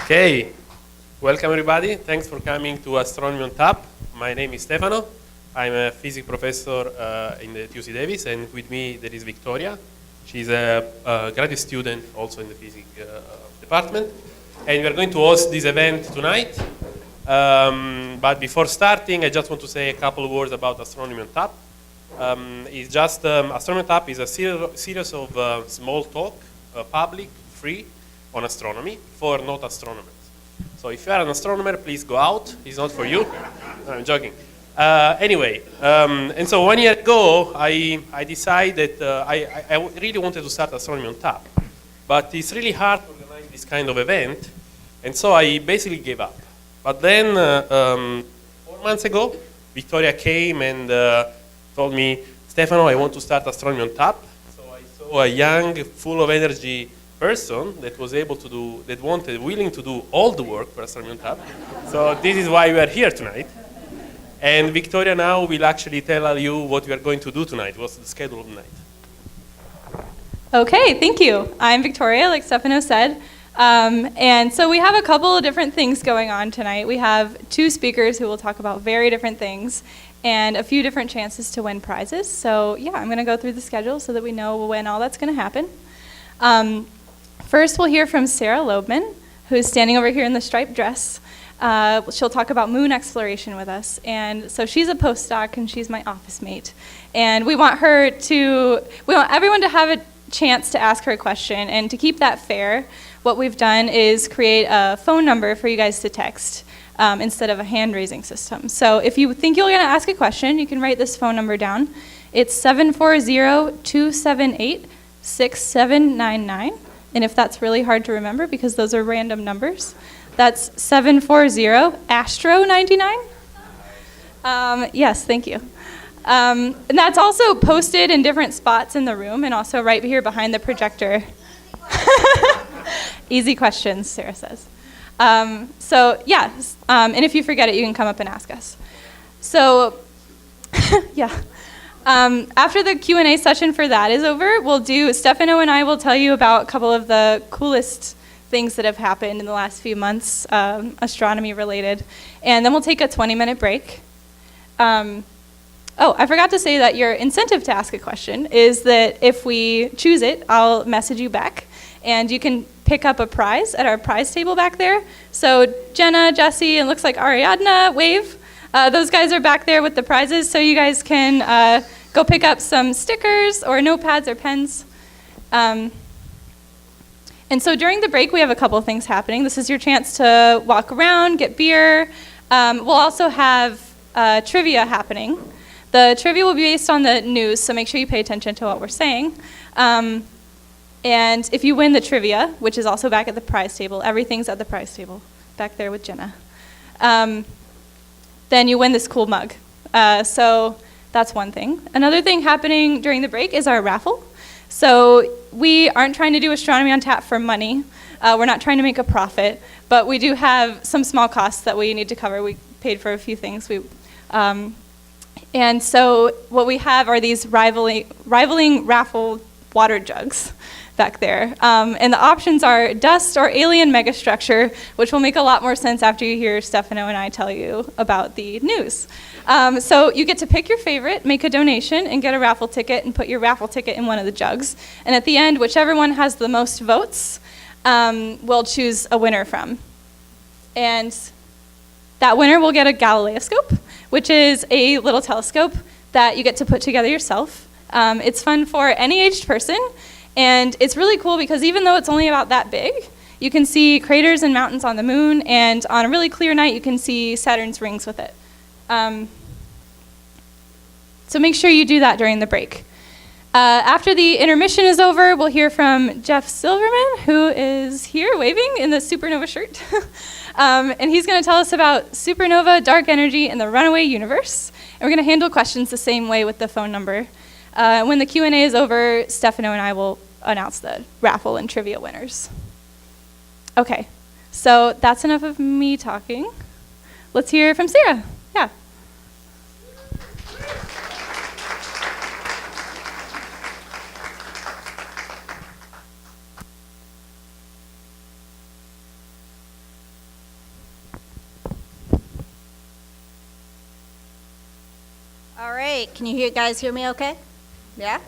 Okay, welcome everybody. Thanks for coming to Astronomy on Tap. My name is Stefano. I'm a physics professor in the AoT Davis, and with me there is Victoria. She's a graduate student also in the physics department. And we are going to host this event tonight. But before starting, I just want to say a couple of words about Astronomy on Tap. Astronomy on Tap is a series of small talk, public, free, on astronomy for not astronomers. So if you are an astronomer, please go out. It's not for you. No, I'm joking. Anyway, and so 1 year ago, I decided I really wanted to start Astronomy on Tap. But it's really hard to organize this kind of event. And so I basically gave up. But then 4 months ago, Victoria came and told me, Stefano, I want to start Astronomy on Tap. So I saw a young, full of energy person that was able to do, willing to do all the work for Astronomy on Tap. So this is why we are here tonight. And Victoria now will actually tell you what we are going to do tonight, what's the schedule of the night. Okay, thank you. I'm Victoria, like Stefano said. And so we have a couple of different things going on tonight. We have 2 speakers who will talk about very different things and a few different chances to win prizes. So yeah, I'm gonna go through the schedule so that we know when all that's gonna happen. First, we'll hear from Sarah Loebman, who's standing over here in the striped dress. She'll talk about moon exploration with us. And so she's a postdoc, and she's my office mate. And we want everyone to have a chance to ask her a question. And to keep that fair, what we've done is create a phone number for you guys to text instead of a hand-raising system. So if you think you're going to ask a question, you can write this phone number down. It's 740-278-6799. And if that's really hard to remember because those are random numbers, that's 740-ASTRO99. Yes, thank you. And that's also posted in different spots in the room and also right here behind the projector. Easy questions, Sarah says. So yeah, and if you forget it, you can come up and ask us. So yeah. After the Q&A session for that is over, Stefano and I will tell you about a couple of the coolest things that have happened in the last few months, astronomy related. And then we'll take a 20-minute break. Oh, I forgot to say that your incentive to ask a question is that if we choose it, I'll message you back. And you can pick up a prize at our prize table back there. So Jenna, Jesse, and looks like Ariadna, wave. Those guys are back there with the prizes, so you guys can go pick up some stickers or notepads or pens. And so during the break, we have a couple of things happening. This is your chance to walk around, get beer. We'll also have trivia happening. The trivia will be based on the news, so make sure you pay attention to what we're saying. And if you win the trivia, which is also back at the prize table, everything's at the prize table, back there with Jenna. Then you win this cool mug. So that's one thing. Another thing happening during the break is our raffle. So we aren't trying to do Astronomy on Tap for money. We're not trying to make a profit, but we do have some small costs that we need to cover. We paid for a few things. And so what we have are these rivaling raffle water jugs back there. And the options are dust or alien megastructure, which will make a lot more sense after you hear Stefano and I tell you about the news. So you get to pick your favorite, make a donation, and get a raffle ticket, and put your raffle ticket in one of the jugs. And at the end, whichever one has the most votes, we'll choose a winner from. And that winner will get a Galileoscope, which is a little telescope that you get to put together yourself. It's fun for any aged person. And it's really cool because even though it's only about that big, you can see craters and mountains on the moon, and on a really clear night, you can see Saturn's rings with it. So make sure you do that during the break. After the intermission is over, we'll hear from Jeff Silverman, who is here waving in the Supernova shirt. And he's going to tell us about supernova, dark energy, and the runaway universe. And we're going to handle questions the same way with the phone number. When the Q&A is over, Stefano and I will announce the raffle and trivia winners. Okay, so that's enough of me talking. Let's hear from Sarah. Yeah. Can you guys hear me okay? Yeah?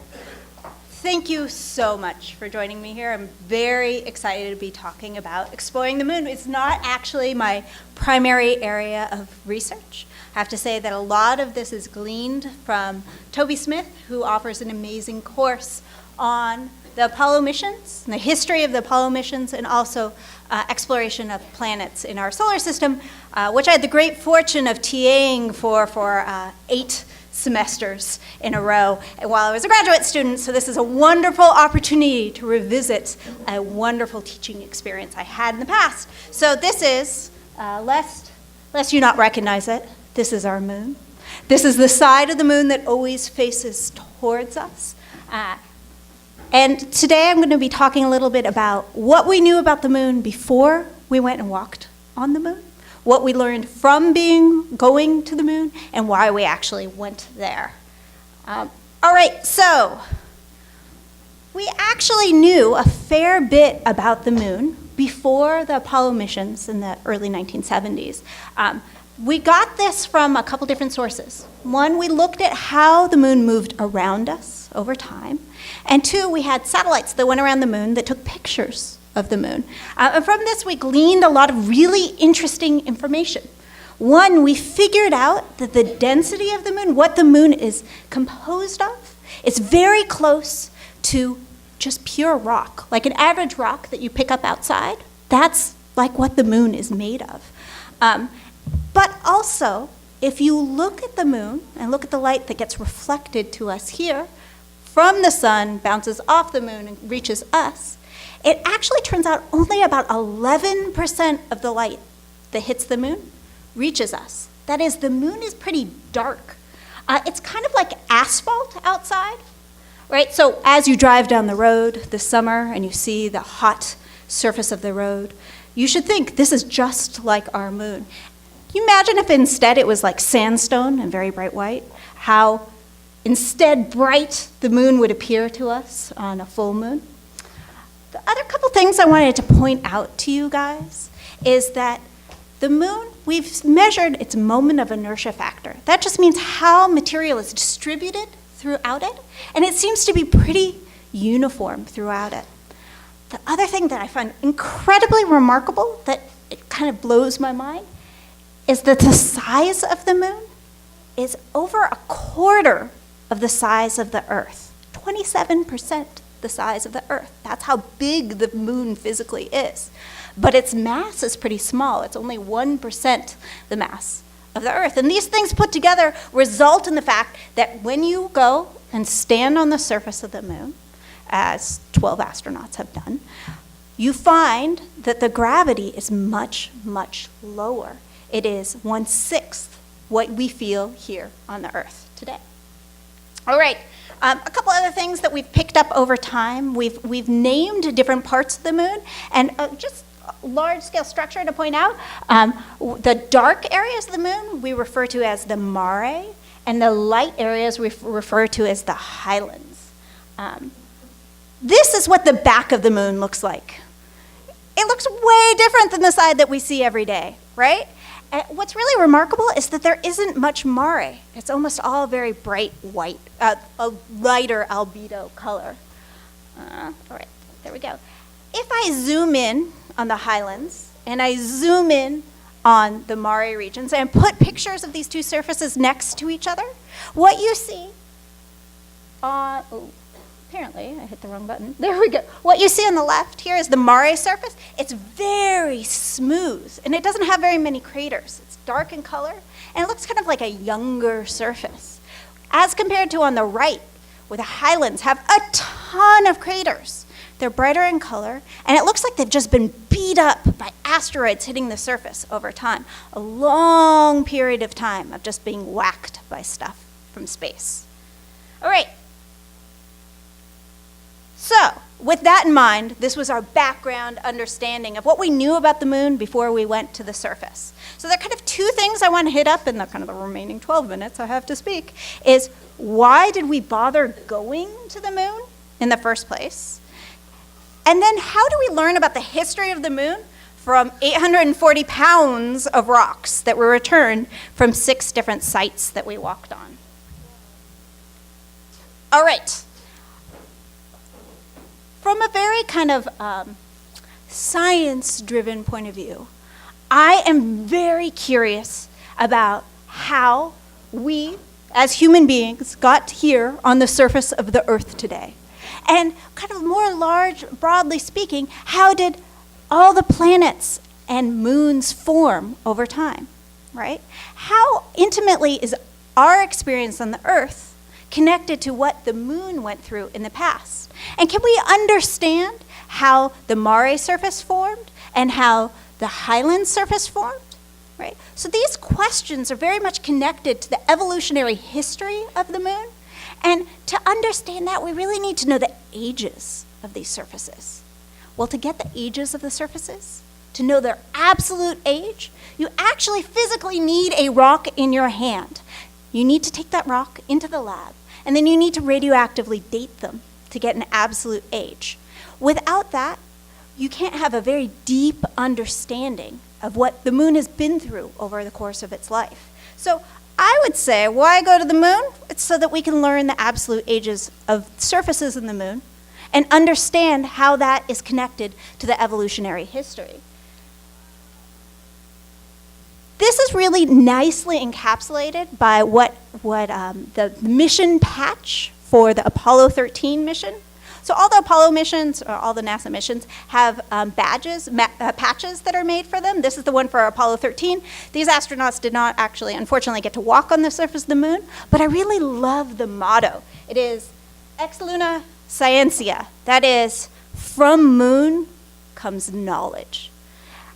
Thank you so much for joining me here. I'm very excited to be talking about exploring the moon. It's not actually my primary area of research. I have to say that a lot of this is gleaned from Toby Smith, who offers an amazing course on the Apollo missions, and the history of the Apollo missions, and also exploration of planets in our solar system, which I had the great fortune of TAing for 8 semesters in a row while I was a graduate student. So this is a wonderful opportunity to revisit a wonderful teaching experience I had in the past. So this is, lest you not recognize it, this is our moon. This is the side of the moon that always faces towards us. And today I'm going to be talking a little bit about what we knew about the moon before we went and walked on the moon, what we learned from going to the moon, and why we actually went there. All right, so we actually knew a fair bit about the moon before the Apollo missions in the early 1970s. We got this from a couple different sources. One, we looked at how the moon moved around us over time. And 2, we had satellites that went around the moon that took pictures of the moon. And from this, we gleaned a lot of really interesting information. One, we figured out that the density of the moon, what the moon is composed of, is very close to just pure rock. Like an average rock that you pick up outside, that's like what the moon is made of. But also, if you look at the moon and look at the light that gets reflected to us here from the sun, bounces off the moon and reaches us, it actually turns out only about 11% of the light that hits the moon reaches us. That is, the moon is pretty dark. It's kind of like asphalt outside, right? So as you drive down the road this summer and you see the hot surface of the road, you should think this is just like our moon. Can you imagine if instead it was like sandstone and very bright white? How instead bright the moon would appear to us on a full moon? The other couple things I wanted to point out to you guys is that the moon, we've measured its moment of inertia factor. That just means how material is distributed throughout it, and it seems to be pretty uniform throughout it. The other thing that I find incredibly remarkable, that it kind of blows my mind, is that the size of the moon is over a quarter of the size of the Earth, 27% the size of the Earth. That's how big the moon physically is. But its mass is pretty small. It's only 1% the mass of the Earth. And these things put together result in the fact that when you go and stand on the surface of the moon, as 12 astronauts have done, you find that the gravity is much, much lower. It is 1/6 what we feel here on the Earth today. All right, a couple other things that we've picked up over time. We've named different parts of the moon, and just large-scale structure to point out. The dark areas of the moon we refer to as the mare, and the light areas we refer to as the highlands. This is what the back of the moon looks like. It looks way different than the side that we see every day, right? And what's really remarkable is that there isn't much mare. It's almost all very bright white, a lighter albedo color. All right, there we go. If I zoom in on the highlands and I zoom in on the mare regions and put pictures of these two surfaces next to each other, what you see apparently I hit the wrong button. There we go. What you see on the left here is the mare surface. It's very smooth, and it doesn't have very many craters. It's dark in color, and it looks kind of like a younger surface. As compared to on the right, where the highlands have a ton of craters. They're brighter in color, and it looks like they've just been beat up by asteroids hitting the surface over time. A long period of time of just being whacked by stuff from space. All right. So, with that in mind, this was our background understanding of what we knew about the moon before we went to the surface. So there are kind of two things I want to hit up in the kind of the remaining 12 minutes I have to speak, is why did we bother going to the moon in the first place? And then how do we learn about the history of the moon from 840 pounds of rocks that were returned from 6 different sites that we walked on? All right. From a very kind of science-driven point of view, I am very curious about how we, as human beings, got here on the surface of the Earth today. And kind of more broadly speaking, how did all the planets and moons form over time, right? How intimately is our experience on the Earth connected to what the moon went through in the past? And can we understand how the mare surface formed and how the highland surface formed, right? So these questions are very much connected to the evolutionary history of the moon. And to understand that, we really need to know the ages of these surfaces. Well, to get the ages of the surfaces, to know their absolute age, you actually physically need a rock in your hand. You need to take that rock into the lab, and then you need to radioactively date them to get an absolute age. Without that, you can't have a very deep understanding of what the moon has been through over the course of its life. So I would say, why go to the moon? It's so that we can learn the absolute ages of surfaces in the moon and understand how that is connected to the evolutionary history. This is really nicely encapsulated by what the mission patch for the Apollo 13 mission. So all the Apollo missions, or all the NASA missions, have patches that are made for them. This is the one for Apollo 13. These astronauts did not actually, unfortunately, get to walk on the surface of the moon, but I really love the motto. It is Ex Luna Scientia. That is, from moon comes knowledge.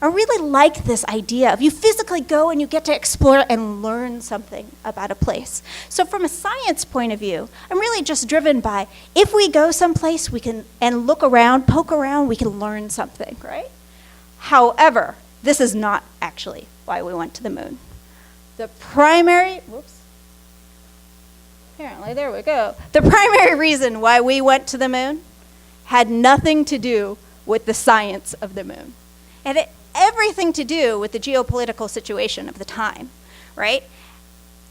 I really like this idea of you physically go and you get to explore and learn something about a place. So from a science point of view, I'm really just driven by if we go someplace we can and look around, poke around, we can learn something, right? However, this is not actually why we went to the moon. The primary reason why we went to the moon had nothing to do with the science of the moon. And it everything to do with the geopolitical situation of the time, right?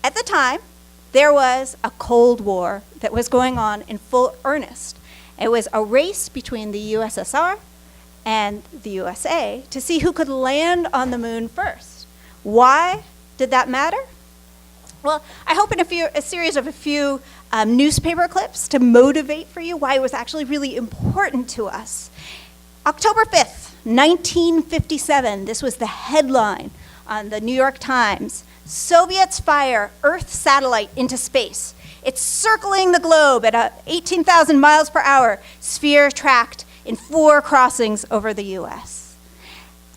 At the time, there was a Cold War that was going on in full earnest. It was a race between the USSR and the USA to see who could land on the moon first. Why did that matter? Well, I hope in a series of a few newspaper clips to motivate for you why it was actually really important to us. October 5th, 1957, this was the headline on the New York Times. Soviets fire Earth satellite into space. It's circling the globe at 18,000 miles per hour, sphere tracked in 4 crossings over the US.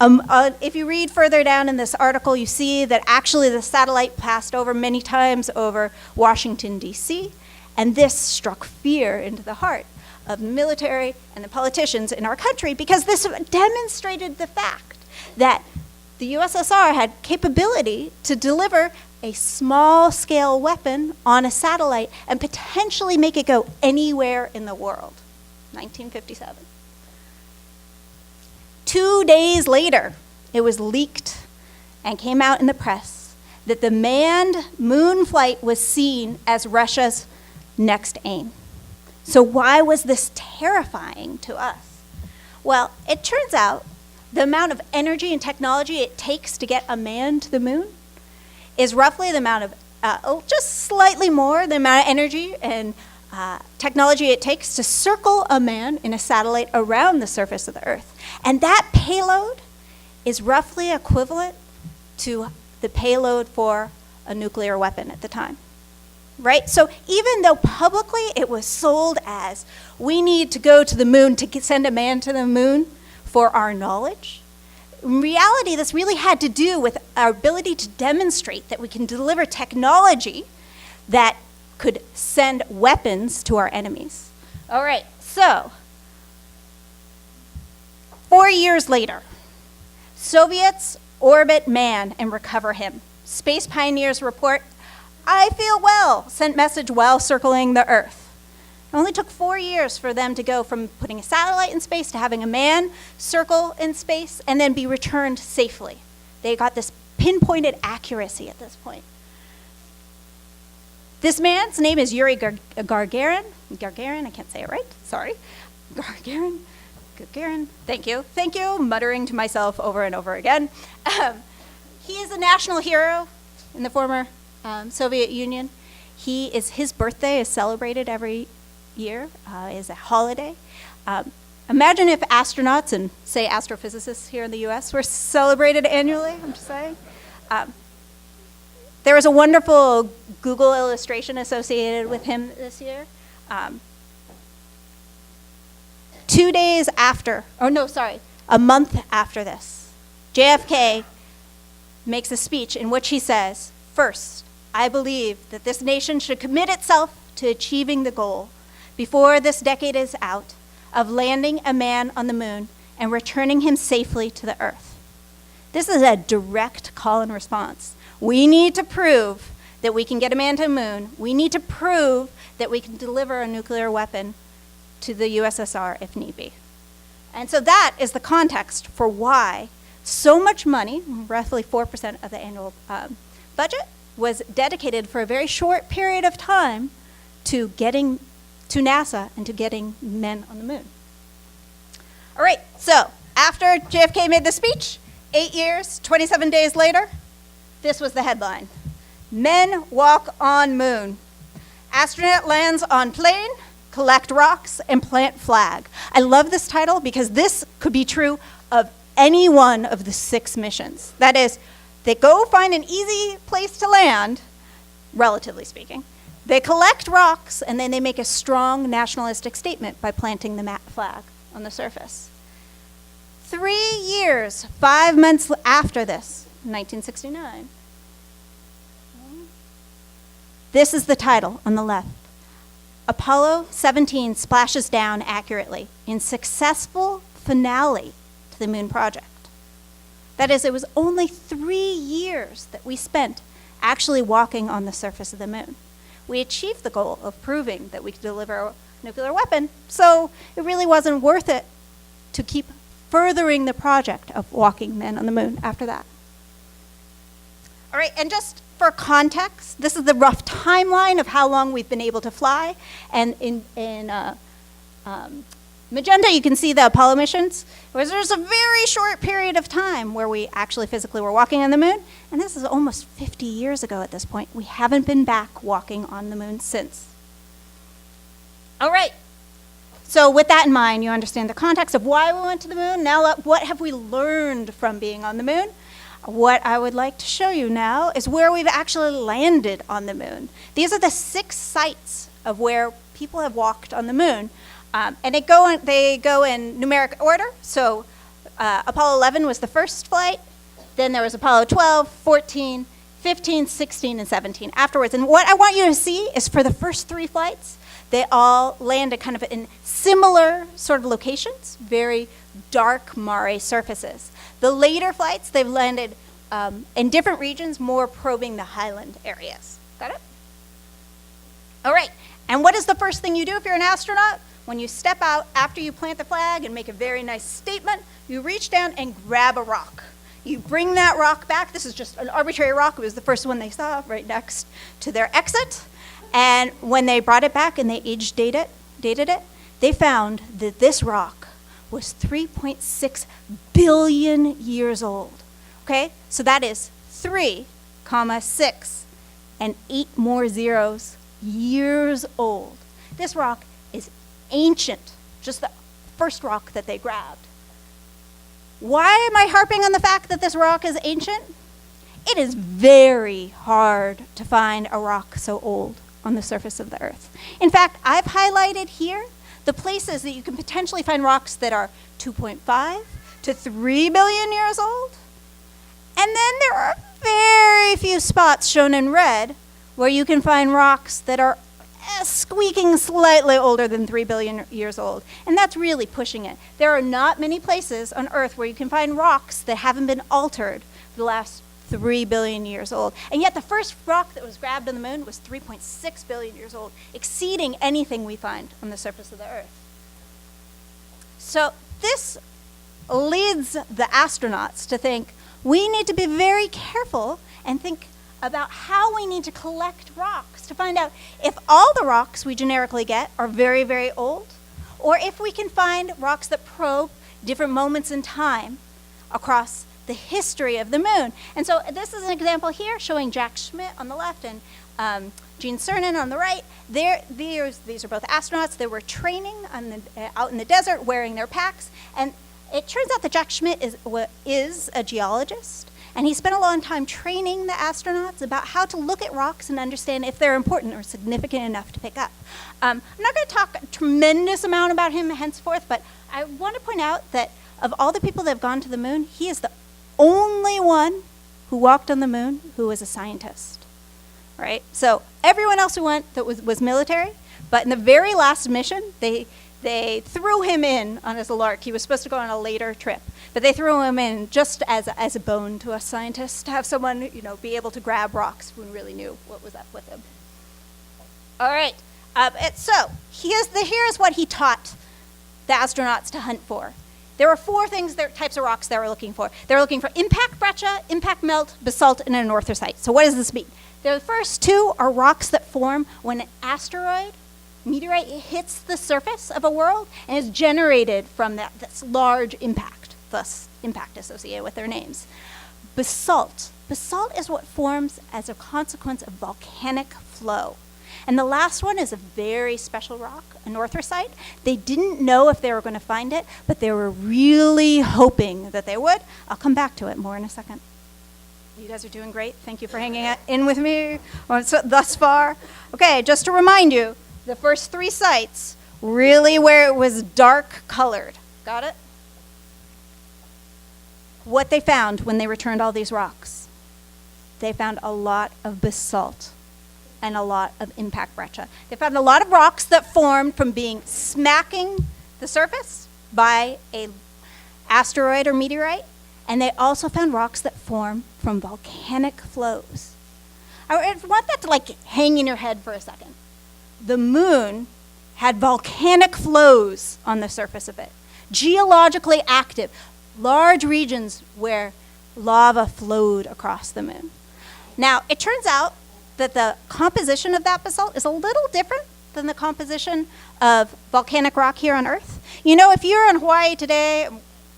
If you read further down in this article, you see that actually the satellite passed over many times over Washington, D.C., and this struck fear into the heart of the military and the politicians in our country, because this demonstrated the fact that the USSR had capability to deliver a small-scale weapon on a satellite and potentially make it go anywhere in the world. 1957. 2 days later, it was leaked and came out in the press that the manned moon flight was seen as Russia's next aim. So why was this terrifying to us? Well, it turns out the amount of energy and technology it takes to get a man to the moon is roughly the amount of, just slightly more the amount of energy and technology it takes to circle a man in a satellite around the surface of the Earth. And that payload is roughly equivalent to the payload for a nuclear weapon at the time. Right? So even though publicly it was sold as we need to go to the moon to send a man to the moon for our knowledge, in reality this really had to do with our ability to demonstrate that we can deliver technology that could send weapons to our enemies. All right, so 4 years later, Soviets orbit man and recover him. Space pioneers report, I feel well, sent message while circling the Earth. It only took 4 years for them to go from putting a satellite in space to having a man circle in space and then be returned safely. They got this pinpointed accuracy at this point. This man's name is Yuri Gagarin. Gagarin, I can't say it right, sorry. Gagarin, thank you, muttering to myself over and over again. He is a national hero in the former Soviet Union. His birthday is celebrated every year, is a holiday. Imagine if astronauts and, say, astrophysicists here in the US were celebrated annually, I'm just saying. There was a wonderful Google illustration associated with him this year. 2 days after, a month after this, JFK makes a speech in which he says, "First, I believe that this nation should commit itself to achieving the goal, before this decade is out, of landing a man on the moon and returning him safely to the Earth." This is a direct call and response. We need to prove that we can get a man to the moon. We need to prove that we can deliver a nuclear weapon to the USSR if need be. And so that is the context for why so much money, roughly 4% of the annual budget, was dedicated for a very short period of time to getting to NASA and to getting men on the moon. All right, so after JFK made the speech, 8 years, 27 days later, this was the headline: "Men walk on moon. Astronaut lands on plane, collect rocks, and plant flag." I love this title because this could be true of any one of the 6 missions. That is, they go find an easy place to land, relatively speaking. They collect rocks, and then they make a strong nationalistic statement by planting the flag on the surface. 3 years, 5 months after this, 1969. This is the title on the left. Apollo 17 splashes down accurately in successful finale to the moon project. That is, it was only 3 years that we spent actually walking on the surface of the moon. We achieved the goal of proving that we could deliver a nuclear weapon, so it really wasn't worth it to keep furthering the project of walking men on the moon after that. All right, and just for context, this is the rough timeline of how long we've been able to fly. And in magenta, you can see the Apollo missions, where there's a very short period of time where we actually physically were walking on the moon. And this is almost 50 years ago at this point. We haven't been back walking on the moon since. All right. So with that in mind, you understand the context of why we went to the moon. Now, what have we learned from being on the moon? What I would like to show you now is where we've actually landed on the moon. These are the 6 sites of where people have walked on the moon. And they go in numeric order. So Apollo 11 was the first flight. Then there was Apollo 12, 14, 15, 16, and 17 afterwards. And what I want you to see is for the first 3 flights, they all landed kind of in similar sort of locations, very dark Mare surfaces. The later flights, they've landed in different regions, more probing the highland areas. Got it? All right, and what is the first thing you do if you're an astronaut? When you step out after you plant the flag and make a very nice statement, you reach down and grab a rock. You bring that rock back. This is just an arbitrary rock. It was the first one they saw right next to their exit. And when they brought it back and they age dated it, they found that this rock was 3.6 billion years old. Okay, so that is 3, 6, and 8 more zeros years old. This rock is ancient, just the first rock that they grabbed. Why am I harping on the fact that this rock is ancient? It is very hard to find a rock so old on the surface of the Earth. In fact, I've highlighted here the places that you can potentially find rocks that are 2.5 to 3 billion years old. And then there are very few spots shown in red where you can find rocks that are squeaking slightly older than 3 billion years old. And that's really pushing it. There are not many places on Earth where you can find rocks that haven't been altered for the last 3 billion years old. And yet the first rock that was grabbed on the moon was 3.6 billion years old, exceeding anything we find on the surface of the Earth. So this leads the astronauts to think we need to be very careful and think about how we need to collect rocks to find out if all the rocks we generically get are very, very old, or if we can find rocks that probe different moments in time across the history of the moon. And so this is an example here showing Jack Schmitt on the left and Gene Cernan on the right. These are both astronauts. They were training out in the desert wearing their packs. And it turns out that Jack Schmitt is a geologist. And he spent a long time training the astronauts about how to look at rocks and understand if they're important or significant enough to pick up. I'm not going to talk a tremendous amount about him henceforth, but I want to point out that of all the people that have gone to the moon, he is the only one who walked on the moon who was a scientist, right? So everyone else who went that was military, but in the very last mission, they threw him in on as a lark. He was supposed to go on a later trip, but they threw him in just as a bone to us scientists to have someone, be able to grab rocks who really knew what was up with him. All right, so here's what he taught the astronauts to hunt for. There were four types of rocks they were looking for. They were looking for impact breccia, impact melt, basalt, and a northrite. So what does this mean? The first two are rocks that form when an asteroid, meteorite, hits the surface of a world and is generated from this large impact, thus impact associated with their names. Basalt is what forms as a consequence of volcanic flow. And the last one is a very special rock, a northrite. They didn't know if they were going to find it, but they were really hoping that they would. I'll come back to it more in a second. You guys are doing great. Thank you for hanging in with me thus far. Okay, just to remind you, the first three sites, really where it was dark colored. Got it? What they found when they returned all these rocks, they found a lot of basalt and a lot of impact breccia. They found a lot of rocks that formed from smacking the surface by an asteroid or meteorite, and they also found rocks that form from volcanic flows. I want that to hang in your head for a second. The moon had volcanic flows on the surface of it, geologically active, large regions where lava flowed across the moon. Now, it turns out that the composition of that basalt is a little different than the composition of volcanic rock here on Earth. If you're in Hawaii today,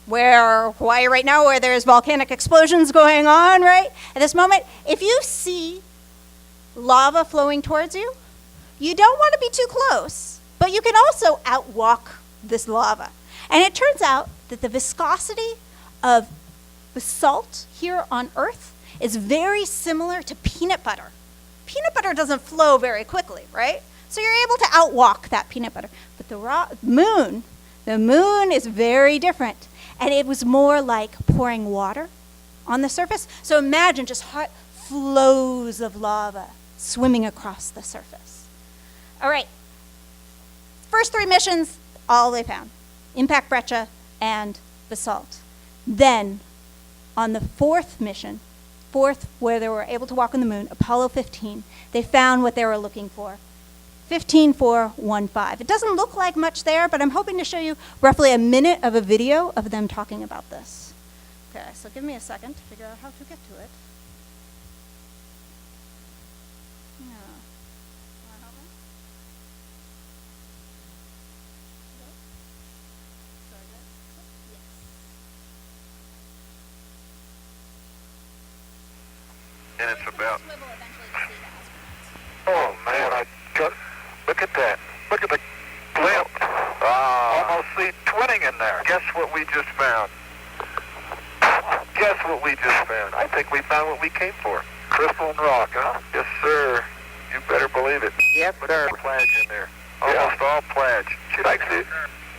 Hawaii right now, where there's volcanic explosions going on, right? At this moment, if you see lava flowing towards you, you don't want to be too close, but you can also outwalk this lava. And it turns out that the viscosity of basalt here on Earth is very similar to peanut butter. Peanut butter doesn't flow very quickly, right? So you're able to outwalk that peanut butter. But the moon is very different. And it was more like pouring water on the surface. So imagine just hot flows of lava swimming across the surface. All right. First three missions, all they found. Impact breccia and basalt. Then, on the fourth mission, where they were able to walk on the moon, Apollo 15, they found what they were looking for. 15415. It doesn't look like much there, but I'm hoping to show you roughly a minute of a video of them talking about this. Okay, so give me a second to figure out how to get to it. Yeah. Wanna help me? And it's about, oh man, look at that. Look at the blimp. Almost see twinning in there. Guess what we just found? Guess what we just found? I think we found what we came for. Crystal and rock, huh? Yes, sir. You better believe it. Yep, sir. Pledge in there. Almost all pledge. She likes it.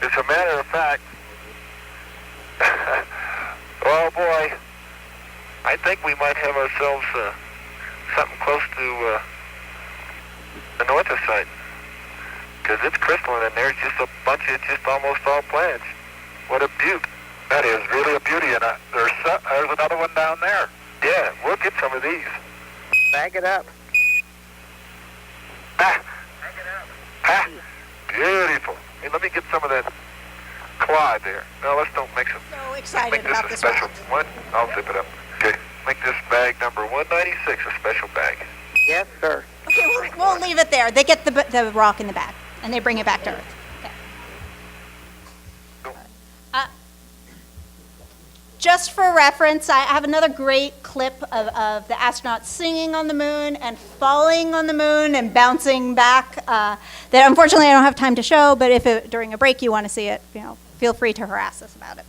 As a matter of fact, oh boy, I think we might have ourselves something close to the northrite, because it's crystalline in there. It's just a bunch of just almost all pledge. What a beaut. That is really a beauty, and there's another one down there. Yeah, we'll get some of these. Bag it up. Bag it up. Beautiful. Hey, let me get some of that clod there. No, let's don't mix it. So excited make about this this a special one. I'll zip it up. Okay, make this bag number 196 a special bag? Yes, sir. Okay, we'll leave it there. They get the rock in the bag, and they bring it back to Earth. Okay. Just for reference, I have another great clip of the astronauts singing on the moon and falling on the moon and bouncing back that unfortunately I don't have time to show, but if during a break you want to see it, feel free to harass us about it.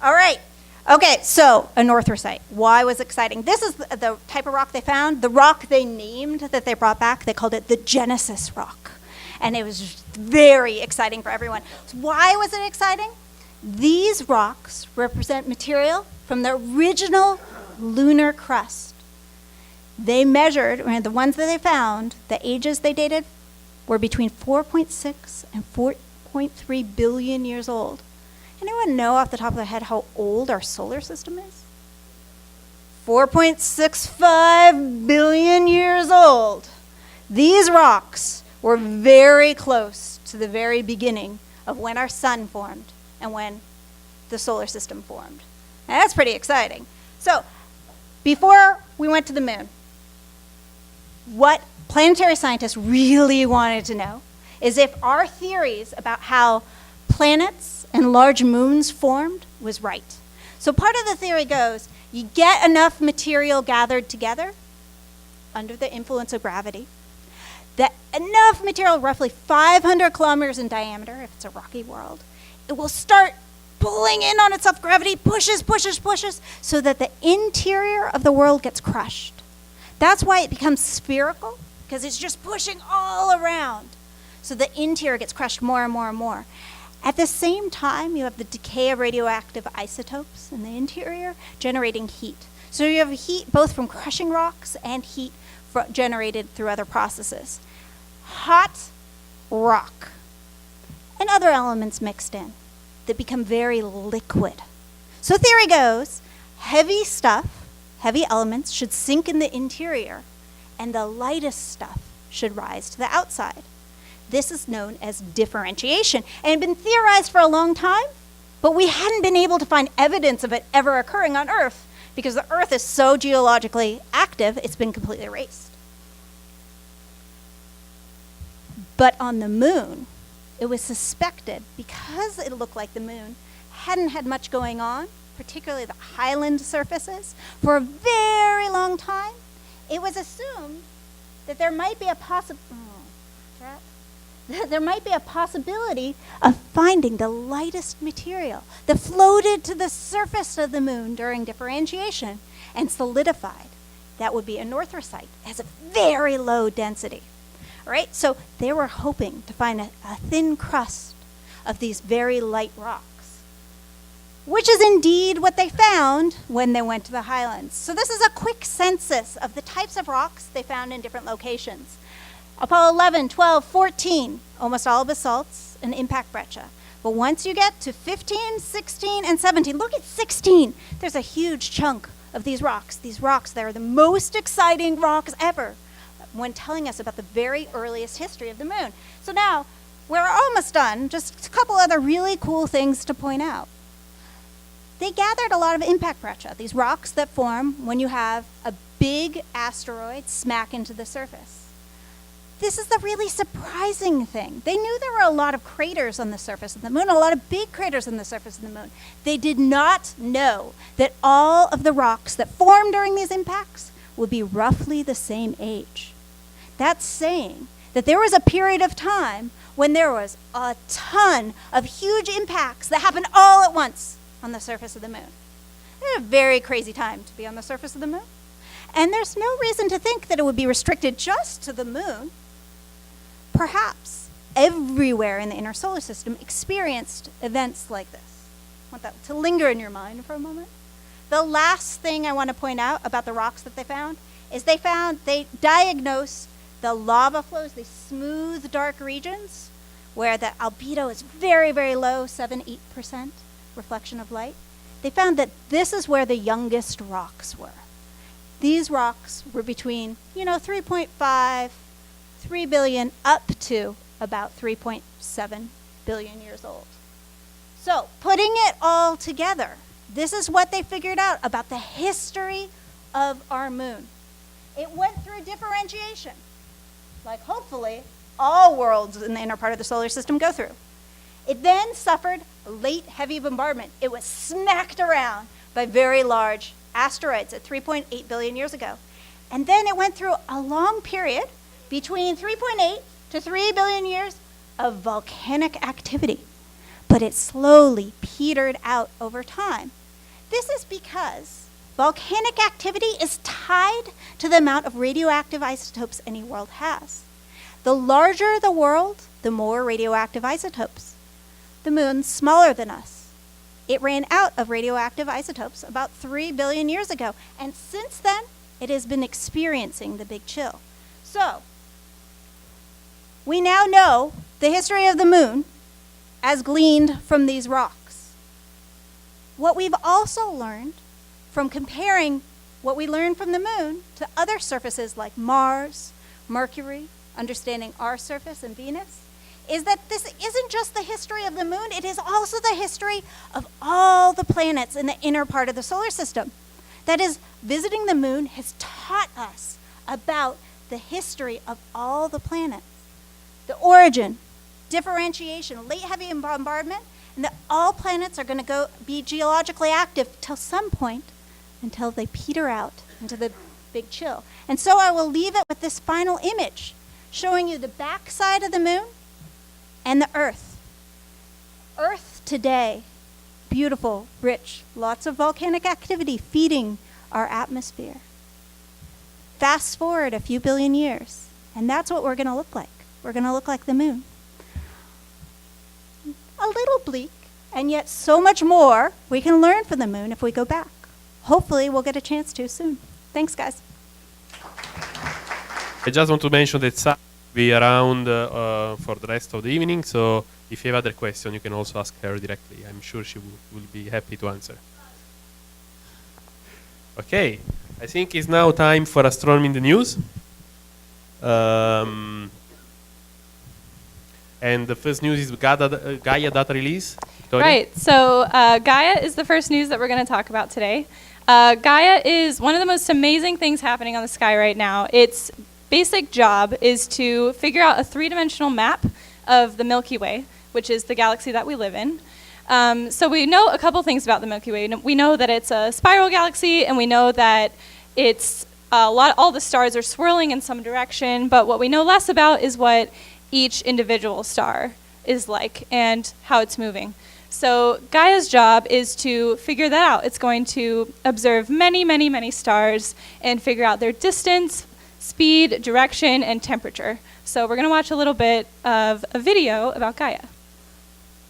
All right. Okay, so a Northrite. Why was it exciting? This is the type of rock they found. The rock they named that they brought back, they called it the Genesis rock. And it was very exciting for everyone. So why was it exciting? These rocks represent material from the original lunar crust. They measured, the ones that they found, the ages they dated were between 4.6 and 4.3 billion years old. Anyone know off the top of their head how old our solar system is? 4.65 billion years old. These rocks were very close to the very beginning of when our sun formed and when the solar system formed. And that's pretty exciting. So, before we went to the moon, what planetary scientists really wanted to know is if our theories about how planets and large moons formed was right. So part of the theory goes, you get enough material gathered together under the influence of gravity, that enough material, roughly 500 kilometers in diameter, if it's a rocky world, it will start pulling in on itself. Gravity pushes, so that the interior of the world gets crushed. That's why it becomes spherical, because it's just pushing all around. So the interior gets crushed more and more and more. At the same time, you have the decay of radioactive isotopes in the interior generating heat. So you have heat both from crushing rocks and heat generated through other processes. Hot rock and other elements mixed in that become very liquid. So theory goes, heavy stuff, heavy elements should sink in the interior and the lightest stuff should rise to the outside. This is known as differentiation, and it had been theorized for a long time, but we hadn't been able to find evidence of it ever occurring on Earth because the Earth is so geologically active, it's been completely erased. But on the moon, it was suspected, because it looked like the moon hadn't had much going on, particularly the highland surfaces, for a very long time, it was assumed that there might be a possibility of finding the lightest material that floated to the surface of the moon during differentiation and solidified. That would be a Northrite. It has a very low density. All right, so they were hoping to find a thin crust of these very light rocks, which is indeed what they found when they went to the highlands. So this is a quick census of the types of rocks they found in different locations. Apollo 11, 12, 14, almost all basalts and impact breccia. But once you get to 15, 16, and 17, look at 16. There's a huge chunk of these rocks. These rocks, they're the most exciting rocks ever when telling us about the very earliest history of the moon. So now, we're almost done. Just a couple other really cool things to point out. They gathered a lot of impact breccia, these rocks that form when you have a big asteroid smack into the surface. This is the really surprising thing. They knew there were a lot of craters on the surface of the moon, a lot of big craters on the surface of the moon. They did not know that all of the rocks that formed during these impacts would be roughly the same age. That's saying that there was a period of time when there was a ton of huge impacts that happened all at once on the surface of the moon. It's a very crazy time to be on the surface of the moon. And there's no reason to think that it would be restricted just to the moon. Perhaps everywhere in the inner solar system experienced events like this. I want that to linger in your mind for a moment. The last thing I want to point out about the rocks that they found is they diagnosed the lava flows, these smooth, dark regions where the albedo is very, very low, 7-8% reflection of light. They found that this is where the youngest rocks were. These rocks were between, 3.5, 3 billion, up to about 3.7 billion years old. So, putting it all together, this is what they figured out about the history of our moon. It went through differentiation, like hopefully all worlds in the inner part of the solar system go through. It then suffered a late heavy bombardment. It was smacked around by very large asteroids at 3.8 billion years ago. And then it went through a long period between 3.8 to 3 billion years of volcanic activity. But it slowly petered out over time. This is because volcanic activity is tied to the amount of radioactive isotopes any world has. The larger the world, the more radioactive isotopes. The moon's smaller than us. It ran out of radioactive isotopes about 3 billion years ago, and since then, it has been experiencing the big chill. So, we now know the history of the moon as gleaned from these rocks. What we've also learned from comparing what we learned from the moon to other surfaces like Mars, Mercury, understanding our surface and Venus, is that this isn't just the history of the moon, it is also the history of all the planets in the inner part of the solar system. That is, visiting the moon has taught us about the history of all the planets. The origin, differentiation, late heavy bombardment, and that all planets are going to be geologically active till some point, until they peter out into the big chill. And so I will leave it with this final image, showing you the backside of the moon and the Earth. Earth today, beautiful, rich, lots of volcanic activity feeding our atmosphere. Fast forward a few billion years, and that's what we're going to look like. We're going to look like the moon. A little bleak, and yet so much more we can learn from the moon if we go back. Hopefully we'll get a chance to soon. Thanks, guys. I just want to mention that Sarah will be around for the rest of the evening, so if you have other questions, you can also ask her directly. I'm sure she will be happy to answer. Okay, I think it's now time for Astronomy in the News. And the first news is Gaia data release. Victoria? Right, so Gaia is the first news that we're going to talk about today. Gaia is one of the most amazing things happening on the sky right now. Its basic job is to figure out a three-dimensional map of the Milky Way, which is the galaxy that we live in. So we know a couple things about the Milky Way. We know that it's a spiral galaxy, and we know that it's all the stars are swirling in some direction, but what we know less about is what each individual star is like and how it's moving. So Gaia's job is to figure that out. It's going to observe many, many, many stars and figure out their distance, speed, direction, and temperature. So we're going to watch a little bit of a video about Gaia.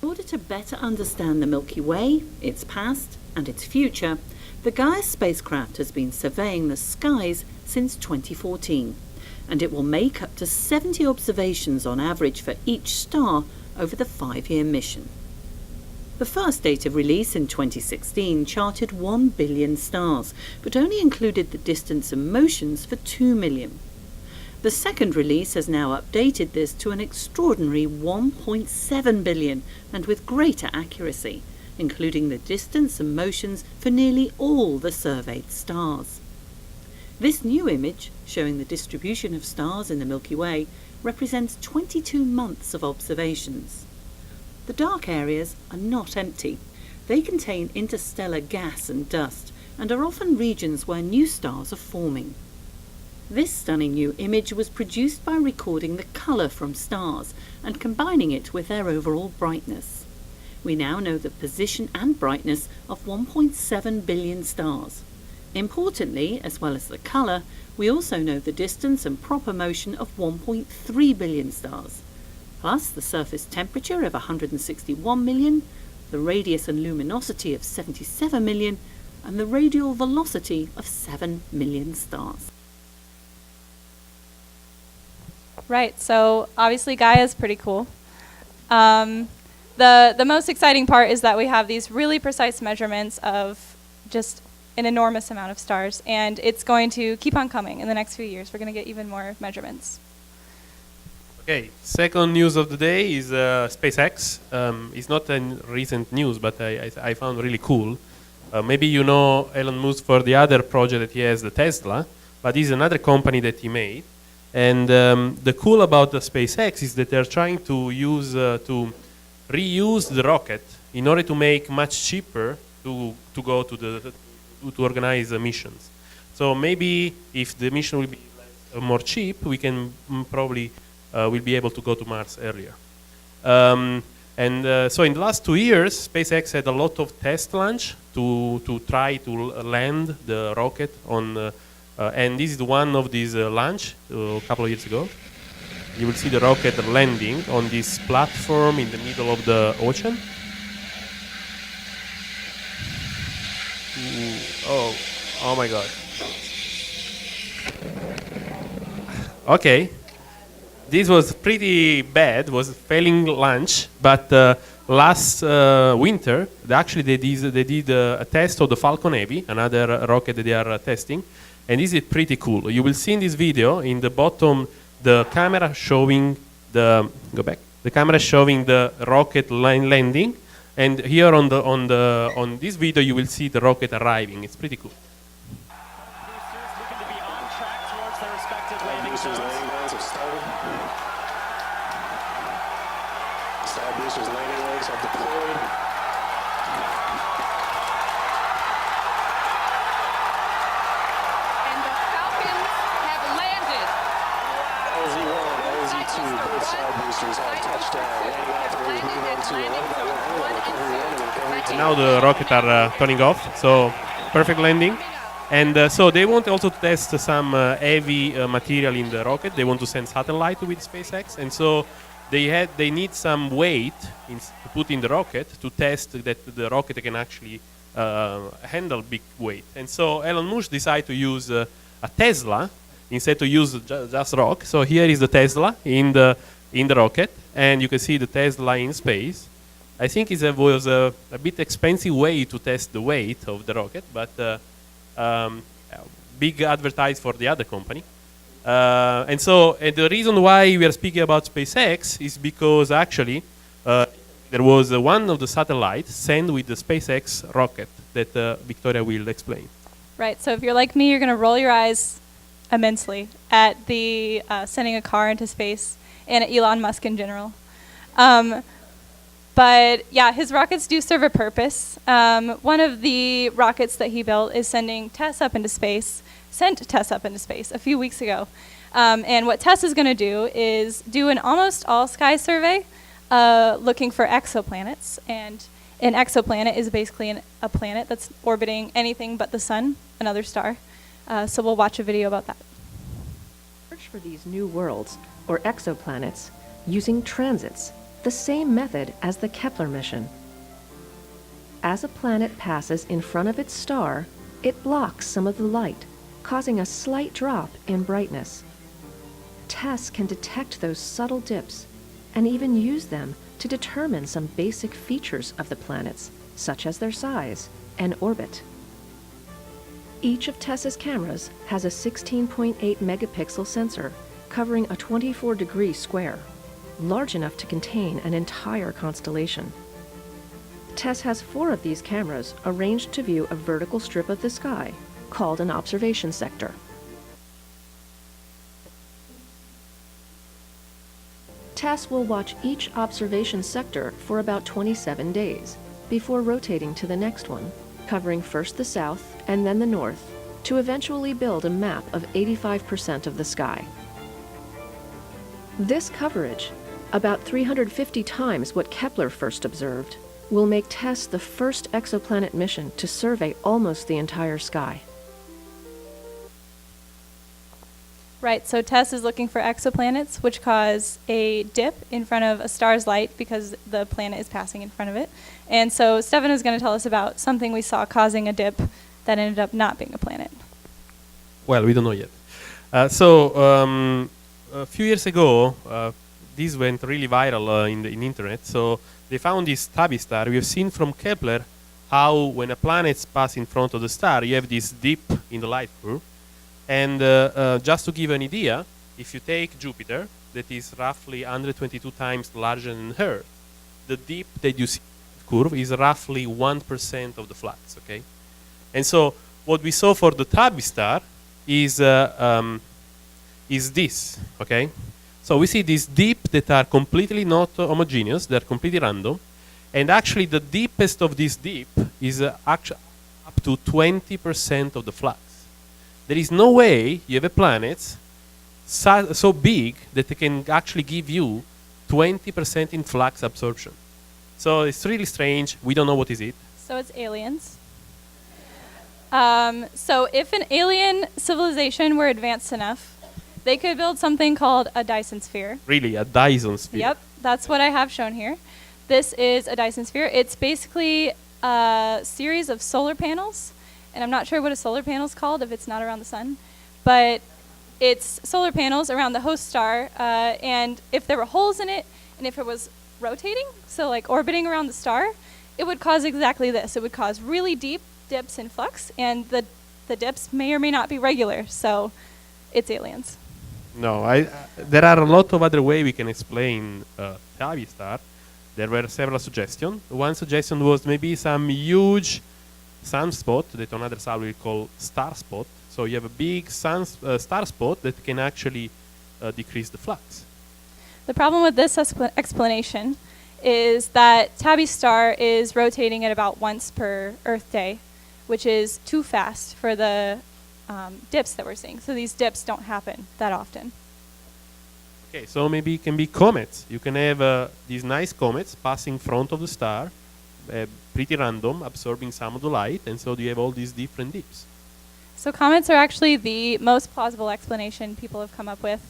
In order to better understand the Milky Way, its past, and its future, the Gaia spacecraft has been surveying the skies since 2014, and it will make up to 70 observations on average for each star over the 5-year mission. The first data release in 2016 charted 1 billion stars, but only included the distance and motions for 2 million. The second release has now updated this to an extraordinary 1.7 billion, and with greater accuracy, including the distance and motions for nearly all the surveyed stars. This new image, showing the distribution of stars in the Milky Way, represents 22 months of observations. The dark areas are not empty. They contain interstellar gas and dust, and are often regions where new stars are forming. This stunning new image was produced by recording the colour from stars and combining it with their overall brightness. We now know the position and brightness of 1.7 billion stars. Importantly, as well as the colour, we also know the distance and proper motion of 1.3 billion stars, plus the surface temperature of 161 million, the radius and luminosity of 77 million, and the radial velocity of 7 million stars. Right, so obviously Gaia is pretty cool. The most exciting part is that we have these really precise measurements of just an enormous amount of stars, and it's going to keep on coming in the next few years. We're going to get even more measurements. Okay, second news of the day is SpaceX. It's not a recent news, but I found really cool. Maybe you know Elon Musk for the other project that he has, the Tesla, but this is another company that he made. And the cool about the SpaceX is that they're trying to use to reuse the rocket in order to make much cheaper to go to to organize missions. So maybe if the mission will be more cheap, we can probably will be able to go to Mars earlier. So in the last 2 years, SpaceX had a lot of test launch to try to land the rocket on, and this is one of these launch a couple of years ago. You will see the rocket landing on this platform in the middle of the ocean. Oh my God. Okay. This was pretty bad, was failing launch, but last winter, they did a test of the Falcon Heavy, another rocket that they are testing, and this is pretty cool. You will see in this video, in the bottom, the camera showing the rocket landing, and here on this video you will see the rocket arriving. It's pretty cool. Now the rockets are turning off, so perfect landing. And so they want also to test some heavy material in the rocket. They want to send satellite with SpaceX, and so they need some weight to put in the rocket to test that the rocket can actually handle big weight. And so Elon Musk decided to use a Tesla instead to use just rock. So here is the Tesla in the rocket, and you can see the Tesla in space. I think it was a bit expensive way to test the weight of the rocket, but big advertise for the other company. And so the reason why we are speaking about SpaceX is because actually there was one of the satellites sent with the SpaceX rocket that Victoria will explain. Right, so if you're like me, you're going to roll your eyes immensely at the sending a car into space and at Elon Musk in general. But yeah, his rockets do serve a purpose. One of the rockets that he built is sent Tess up into space a few weeks ago. And what Tess is going to do is do an almost all sky survey looking for exoplanets. And an exoplanet is basically a planet that's orbiting anything but the sun, another star. So we'll watch a video about that. Search for these new worlds, or exoplanets, using transits, the same method as the Kepler mission. As a planet passes in front of its star, it blocks some of the light, causing a slight drop in brightness. TESS can detect those subtle dips and even use them to determine some basic features of the planets, such as their size and orbit. Each of TESS's cameras has a 16.8 megapixel sensor covering a 24-degree square, large enough to contain an entire constellation. TESS has 4 of these cameras arranged to view a vertical strip of the sky called an observation sector. TESS will watch each observation sector for about 27 days before rotating to the next one, covering first the south and then the north, to eventually build a map of 85% of the sky. This coverage, about 350 times what Kepler first observed, will make TESS the first exoplanet mission to survey almost the entire sky. Right, so TESS is looking for exoplanets, which cause a dip in front of a star's light because the planet is passing in front of it. And so Stefano is going to tell us about something we saw causing a dip that ended up not being a planet. Well, we don't know yet. A few years ago, this went really viral in the internet. So they found this Tabby Star. We have seen from Kepler how when a planet passes in front of the star, you have this dip in the light curve. And just to give an idea, if you take Jupiter, that is roughly 122 times larger than Earth, the dip that you see in the curve is roughly 1% of the flux, okay? And so what we saw for the Tabby Star is this, okay? So we see these deep that are completely not homogeneous, they're completely random. And actually the deepest of this deep is actually up to 20% of the flux. There is no way you have a planet so big that it can actually give you 20% in flux absorption. So it's really strange. We don't know what is it. So it's aliens. So if an alien civilization were advanced enough, they could build something called a Dyson sphere. Really, a Dyson sphere. Yep, that's what I have shown here. This is a Dyson sphere. It's basically a series of solar panels, and I'm not sure what a solar panel is called if it's not around the sun, but it's solar panels around the host star, and if there were holes in it, and if it was rotating, so like orbiting around the star, it would cause exactly this. It would cause really deep dips in flux, and the dips may or may not be regular, so it's aliens. No, there are a lot of other ways we can explain Tabby Star. There were several suggestions. One suggestion was maybe some huge sunspot that on other side we call star spot. So you have a big star spot that can actually decrease the flux. The problem with this explanation is that Tabby Star is rotating at about once per Earth day, which is too fast for the dips that we're seeing. So these dips don't happen that often. Okay, so maybe it can be comets. You can have these nice comets passing in front of the star, pretty random, absorbing some of the light, and so you have all these different dips. So comets are actually the most plausible explanation people have come up with.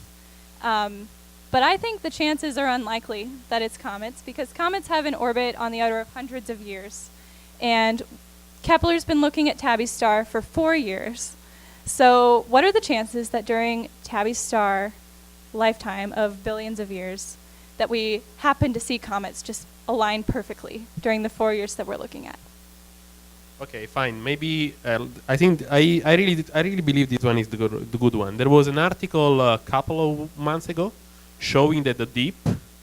But I think the chances are unlikely that it's comets, because comets have an orbit on the order of hundreds of years. And Kepler's been looking at Tabby Star for 4 years. So what are the chances that during Tabby Star lifetime of billions of years that we happen to see comets just align perfectly during the 4 years that we're looking at? Okay, fine. Maybe I think I really believe this one is the good one. There was an article a couple of months ago showing that the deep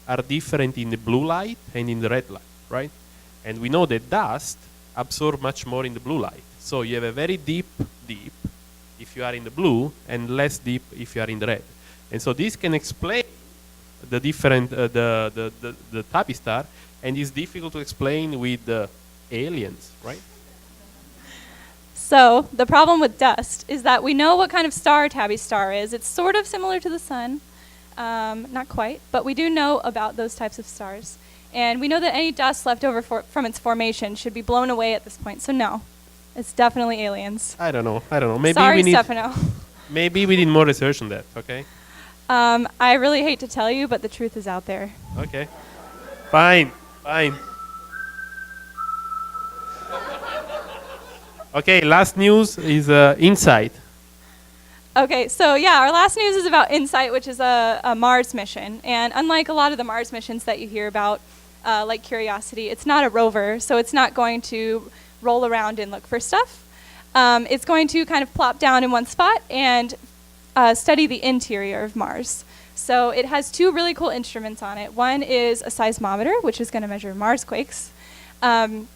are different in the blue light and in the red light, right? And we know that dust absorbs much more in the blue light. So you have a very deep if you are in the blue and less deep if you are in the red. And so this can explain the different the Tabby Star, and it's difficult to explain with the aliens, right? So the problem with dust is that we know what kind of star Tabby Star is. It's sort of similar to the sun, not quite, but we do know about those types of stars. And we know that any dust left over from its formation should be blown away at this point. So no, it's definitely aliens. I don't know. Maybe Sorry, we need Stefano. maybe we need more research on that, okay? I really hate to tell you, but the truth is out there. Okay. Fine. Okay, last news is InSight. Okay, so yeah, our last news is about InSight, which is a Mars mission. And unlike a lot of the Mars missions that you hear about, like Curiosity, it's not a rover, so it's not going to roll around and look for stuff. It's going to kind of plop down in one spot and study the interior of Mars. So it has 2 really cool instruments on it. One is a seismometer, which is going to measure Mars quakes. And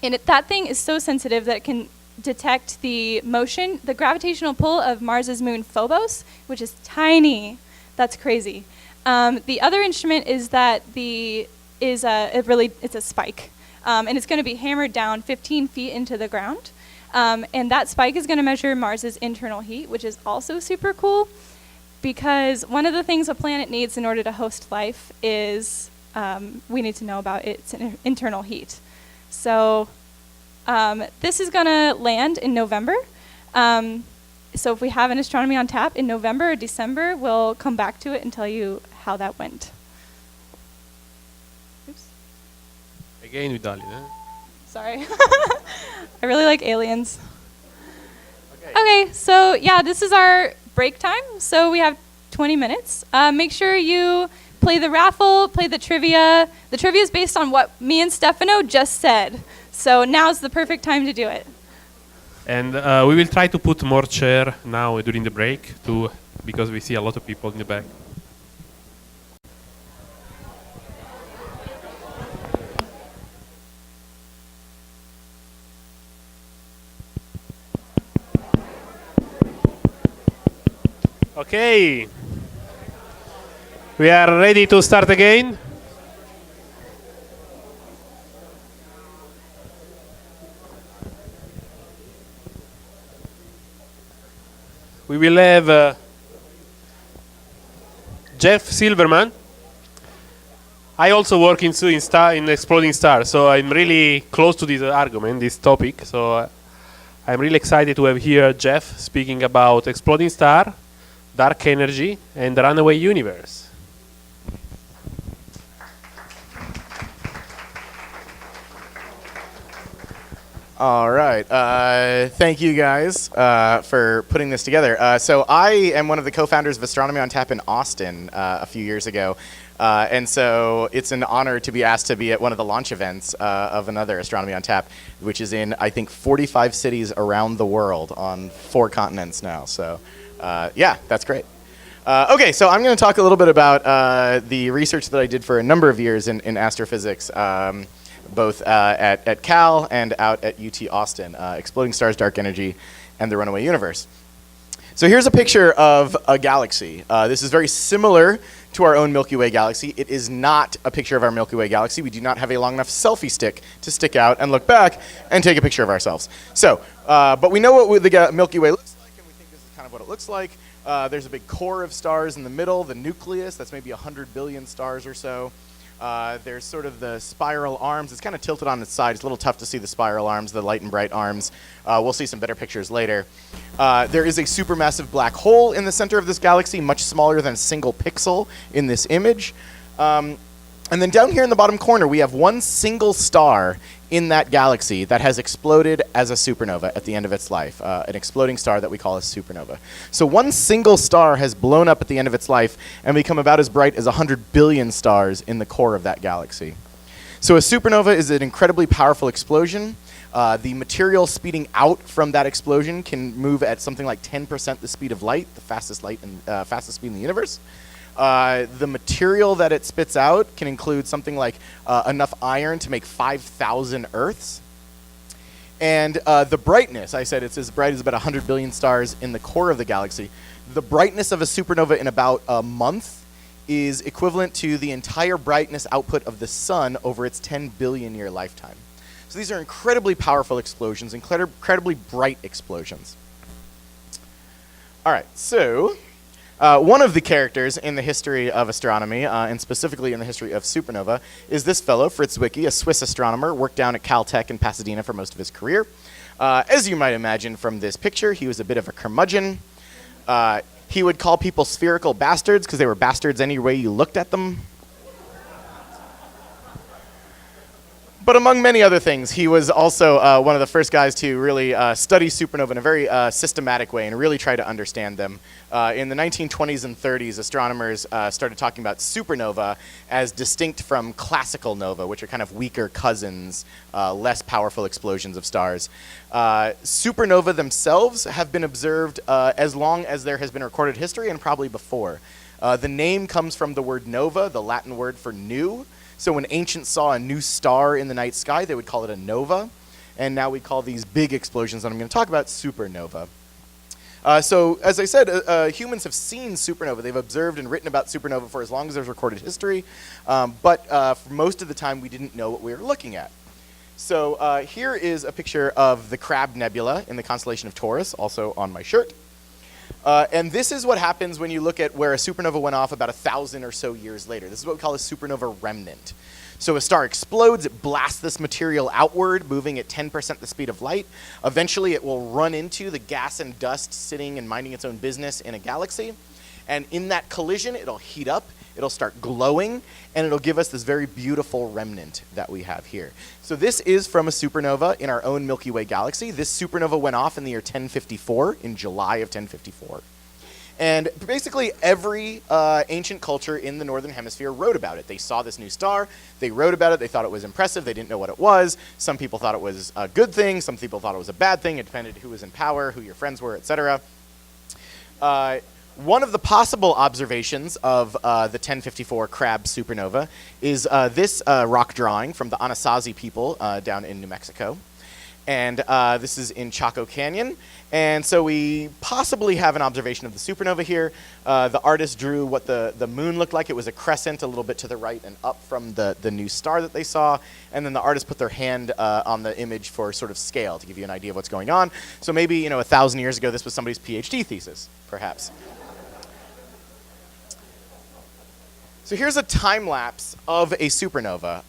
that thing is so sensitive that it can detect the motion, the gravitational pull of Mars's moon Phobos, which is tiny. That's crazy. The other instrument is that it's a spike, and it's going to be hammered down 15 feet into the ground. And that spike is going to measure Mars's internal heat, which is also super cool, because one of the things a planet needs in order to host life is we need to know about its internal heat. So this is going to land in November. So if we have an Astronomy on tap in November or December, we'll come back to it and tell you how that went. Oops. Again with Dali, eh? Sorry. I really like aliens. Okay, so yeah, this is our break time. So we have 20 minutes. Make sure you play the raffle, play the trivia. The trivia is based on what me and Stefano just said. So now's the perfect time to do it. And we will try to put more chair now during the break too, because we see a lot of people in the back. Okay. We are ready to start again. We will have Jeff Silverman. I also work in exploding stars, so I'm really close to this argument, this topic. So I'm really excited to have here Jeff speaking about exploding star, dark energy, and the runaway universe. All right. Thank you guys for putting this together. So I am one of the co-founders of Astronomy on Tap in Austin a few years ago. And so it's an honor to be asked to be at one of the launch events of another Astronomy on Tap, which is in, I think, 45 cities around the world on 4 continents now. So yeah, that's great. Okay, so I'm going to talk a little bit about the research that I did for a number of years in astrophysics, both at Cal and out at UT Austin, exploding stars, dark energy, and the runaway universe. So here's a picture of a galaxy. This is very similar to our own Milky Way galaxy. It is not a picture of our Milky Way galaxy. We do not have a long enough selfie stick to stick out and look back and take a picture of ourselves. So, but we know what the Milky Way looks like, and we think this is kind of what it looks like. There's a big core of stars in the middle, the nucleus, that's maybe 100 billion stars or so. There's sort of the spiral arms. It's kind of tilted on its side. It's a little tough to see the spiral arms, the light and bright arms. We'll see some better pictures later. There is a supermassive black hole in the center of this galaxy, much smaller than a single pixel in this image. And then down here in the bottom corner, we have one single star in that galaxy that has exploded as a supernova at the end of its life, an exploding star that we call a supernova. So one single star has blown up at the end of its life and become about as bright as 100 billion stars in the core of that galaxy. So a supernova is an incredibly powerful explosion. The material speeding out from that explosion can move at something like 10% the speed of light, the fastest speed in the universe. The material that it spits out can include something like enough iron to make 5,000 Earths. And the brightness, I said it's as bright as about 100 billion stars in the core of the galaxy. The brightness of a supernova in about a month is equivalent to the entire brightness output of the sun over its 10 billion year lifetime. So these are incredibly powerful explosions, incredibly bright explosions. All right, so one of the characters in the history of astronomy, and specifically in the history of supernova, is this fellow, Fritz Zwicky, a Swiss astronomer, worked down at Caltech in Pasadena for most of his career. As you might imagine from this picture, he was a bit of a curmudgeon. He would call people spherical bastards because they were bastards any way you looked at them. But among many other things, he was also one of the first guys to really study supernova in a very systematic way and really try to understand them. In the 1920s and 30s, astronomers started talking about supernova as distinct from classical nova, which are kind of weaker cousins, less powerful explosions of stars. Supernova themselves have been observed as long as there has been recorded history and probably before. The name comes from the word nova, the Latin word for new. So when ancients saw a new star in the night sky, they would call it a nova. And now we call these big explosions that I'm going to talk about supernova. So as I said, humans have seen supernova. They've observed and written about supernova for as long as there's recorded history. But for most of the time, we didn't know what we were looking at. So here is a picture of the Crab Nebula in the constellation of Taurus, also on my shirt. And this is what happens when you look at where a supernova went off about 1,000 or so years later. This is what we call a supernova remnant. So a star explodes, it blasts this material outward, moving at 10% the speed of light. Eventually it will run into the gas and dust sitting and minding its own business in a galaxy. And in that collision, it'll heat up, it'll start glowing, and it'll give us this very beautiful remnant that we have here. So this is from a supernova in our own Milky Way galaxy. This supernova went off in the year 1054, in July of 1054. And basically every ancient culture in the northern hemisphere wrote about it. They saw this new star, they wrote about it, they thought it was impressive, they didn't know what it was. Some people thought it was a good thing, some people thought it was a bad thing. It depended who was in power, who your friends were, etc. One of the possible observations of the 1054 Crab Supernova is this rock drawing from the Anasazi people down in New Mexico. And this is in Chaco Canyon. And so we possibly have an observation of the supernova here. The artist drew what the moon looked like. It was a crescent a little bit to the right and up from the new star that they saw. And then the artist put their hand on the image for sort of scale to give you an idea of what's going on. So maybe 1,000 years ago, this was somebody's PhD thesis, perhaps. So here's a time lapse of a supernova.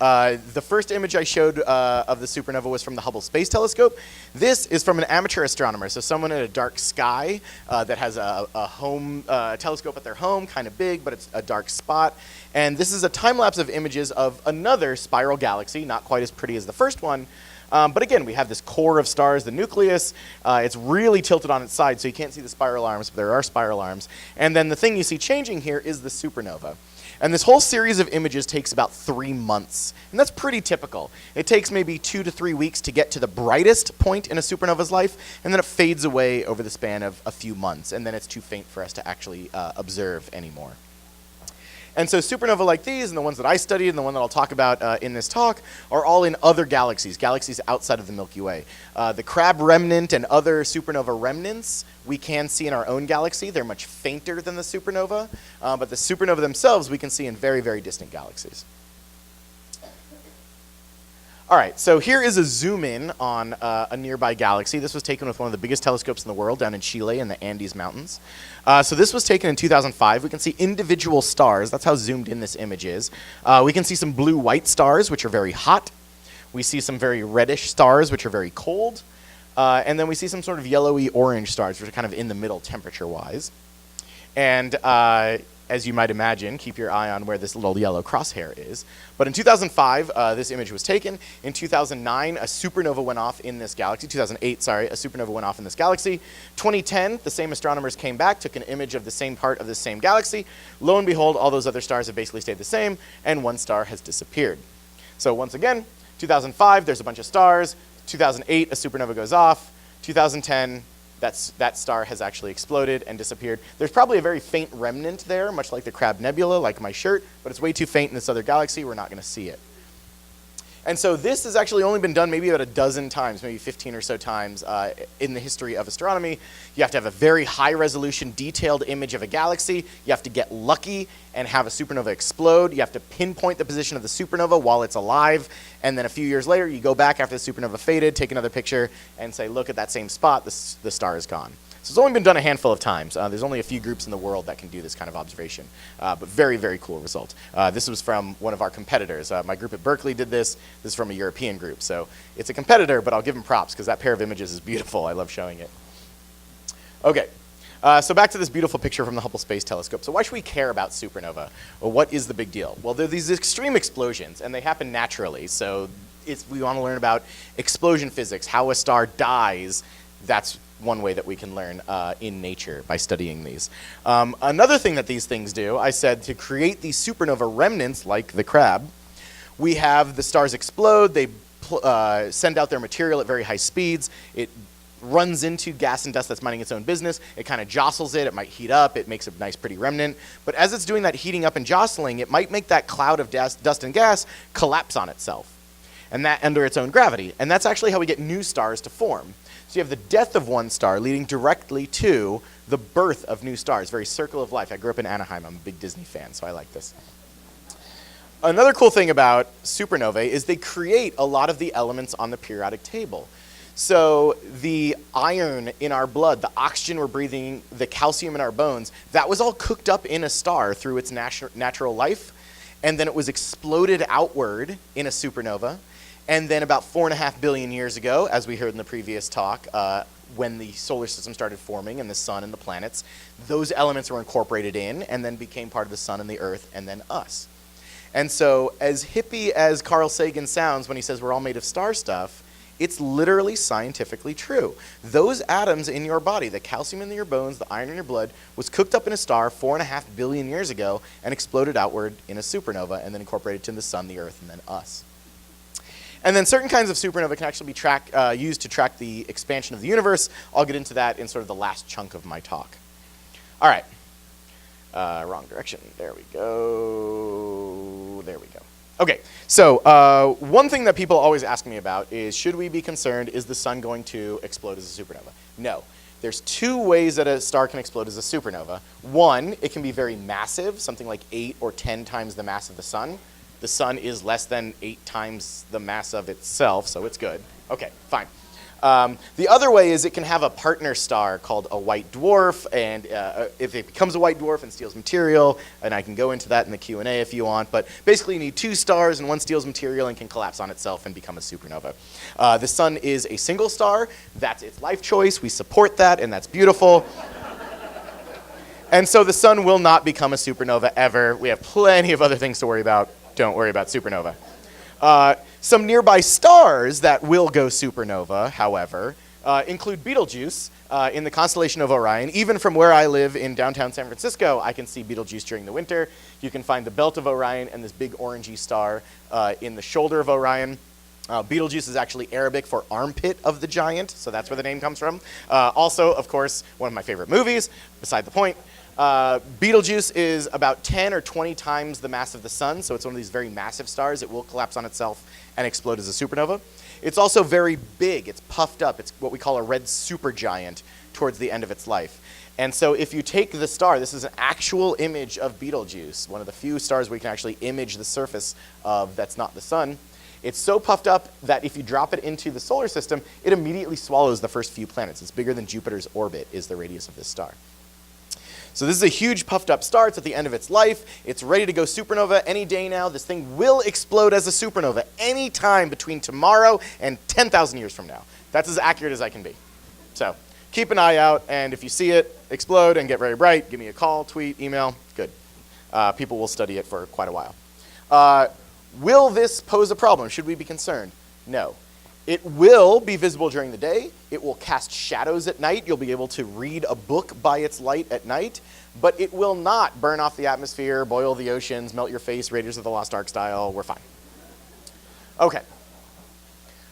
The first image I showed of the supernova was from the Hubble Space Telescope. This is from an amateur astronomer, so someone in a dark sky that has a home telescope at their home, kind of big, but it's a dark spot. And this is a time lapse of images of another spiral galaxy, not quite as pretty as the first one. But again, we have this core of stars, the nucleus. It's really tilted on its side, so you can't see the spiral arms, but there are spiral arms. And then the thing you see changing here is the supernova. And this whole series of images takes about 3 months. And that's pretty typical. It takes maybe 2 to 3 weeks to get to the brightest point in a supernova's life, and then it fades away over the span of a few months, and then it's too faint for us to actually observe anymore. And so supernovae like these, and the ones that I studied, and the one that I'll talk about in this talk, are all in other galaxies, galaxies outside of the Milky Way. The Crab remnant and other supernova remnants we can see in our own galaxy. They're much fainter than the supernova, but the supernova themselves we can see in very, very distant galaxies. All right, so here is a zoom in on a nearby galaxy. This was taken with one of the biggest telescopes in the world down in Chile in the Andes Mountains. So this was taken in 2005. We can see individual stars. That's how zoomed in this image is. We can see some blue-white stars, which are very hot. We see some very reddish stars, which are very cold. And then we see some sort of yellowy orange stars, which are kind of in the middle temperature-wise. And as you might imagine, keep your eye on where this little yellow crosshair is. But in 2005, this image was taken. In 2009, a supernova went off in this galaxy. 2008, sorry, a supernova went off in this galaxy. 2010, the same astronomers came back, took an image of the same part of the same galaxy. Lo and behold, all those other stars have basically stayed the same, and one star has disappeared. So once again, 2005, there's a bunch of stars. 2008, a supernova goes off. 2010, that star has actually exploded and disappeared. There's probably a very faint remnant there, much like the Crab Nebula, like my shirt, but it's way too faint in this other galaxy. We're not going to see it. And so this has actually only been done maybe about a dozen times, maybe 15 or so times in the history of astronomy. You have to have a very high-resolution, detailed image of a galaxy. You have to get lucky and have a supernova explode. You have to pinpoint the position of the supernova while it's alive. And then a few years later, you go back after the supernova faded, take another picture, and say, look at that same spot, the star is gone. So it's only been done a handful of times. There's only a few groups in the world that can do this kind of observation, but very, very cool result. This was from one of our competitors. My group at Berkeley did this. This is from a European group. So it's a competitor, but I'll give them props because that pair of images is beautiful. I love showing it. Okay, so back to this beautiful picture from the Hubble Space Telescope. So why should we care about supernova? Well, what is the big deal? Well, they're these extreme explosions, and they happen naturally. So we want to learn about explosion physics, how a star dies. That's one way that we can learn in nature by studying these. Another thing that these things do, I said, to create these supernova remnants like the Crab, we have the stars explode, they send out their material at very high speeds, it runs into gas and dust that's minding its own business, it kind of jostles it might heat up, it makes a nice pretty remnant, but as it's doing that heating up and jostling, it might make that cloud of dust and gas collapse on itself, and that under its own gravity, and that's actually how we get new stars to form. So you have the death of one star leading directly to the birth of new stars, very circle of life. I grew up in Anaheim. I'm a big Disney fan, so I like this. Another cool thing about supernovae is they create a lot of the elements on the periodic table. So the iron in our blood, the oxygen we're breathing, the calcium in our bones, that was all cooked up in a star through its natural life, and then it was exploded outward in a supernova. And then about 4.5 billion years ago, as we heard in the previous talk, when the solar system started forming and the sun and the planets, those elements were incorporated in and then became part of the sun and the earth and then us. And so as hippie as Carl Sagan sounds when he says we're all made of star stuff, it's literally scientifically true. Those atoms in your body, the calcium in your bones, the iron in your blood, was cooked up in a star 4.5 billion years ago and exploded outward in a supernova and then incorporated to the sun, the earth, and then us. And then certain kinds of supernova can actually be used to track the expansion of the universe. I'll get into that in sort of the last chunk of my talk. All right. Wrong direction. There we go. There we go. Okay, so one thing that people always ask me about is, should we be concerned, is the sun going to explode as a supernova? No. There's two ways that a star can explode as a supernova. One, it can be very massive, something like 8 or 10 times the mass of the sun. The sun is less than 8 times the mass of itself, so it's good. Okay, fine. The other way is it can have a partner star called a white dwarf, and if it becomes a white dwarf and steals material, and I can go into that in the Q&A if you want, but basically you need 2 stars and one steals material and can collapse on itself and become a supernova. The sun is a single star. That's its life choice. We support that, and that's beautiful. And so the sun will not become a supernova ever. We have plenty of other things to worry about. Don't worry about supernova. Some nearby stars that will go supernova, however, include Betelgeuse in the constellation of Orion. Even from where I live in downtown San Francisco, I can see Betelgeuse during the winter. You can find the belt of Orion and this big orangey star in the shoulder of Orion. Betelgeuse is actually Arabic for armpit of the giant, so that's where the name comes from. Also, of course, one of my favorite movies, beside the point. Betelgeuse is about 10 or 20 times the mass of the sun, so it's one of these very massive stars. It will collapse on itself and explode as a supernova. It's also very big. It's puffed up. It's what we call a red supergiant towards the end of its life. And so if you take the star, this is an actual image of Betelgeuse, one of the few stars we can actually image the surface of that's not the sun. It's so puffed up that if you drop it into the solar system, it immediately swallows the first few planets. It's bigger than Jupiter's orbit is the radius of this star. So this is a huge puffed up star. It's at the end of its life. It's ready to go supernova any day now. This thing will explode as a supernova any time between tomorrow and 10,000 years from now. That's as accurate as I can be. So keep an eye out, and if you see it explode and get very bright, give me a call, tweet, email. Good. People will study it for quite a while. Will this pose a problem? Should we be concerned? No. It will be visible during the day. It will cast shadows at night. You'll be able to read a book by its light at night, but it will not burn off the atmosphere, boil the oceans, melt your face, Raiders of the Lost Ark style. We're fine. Okay.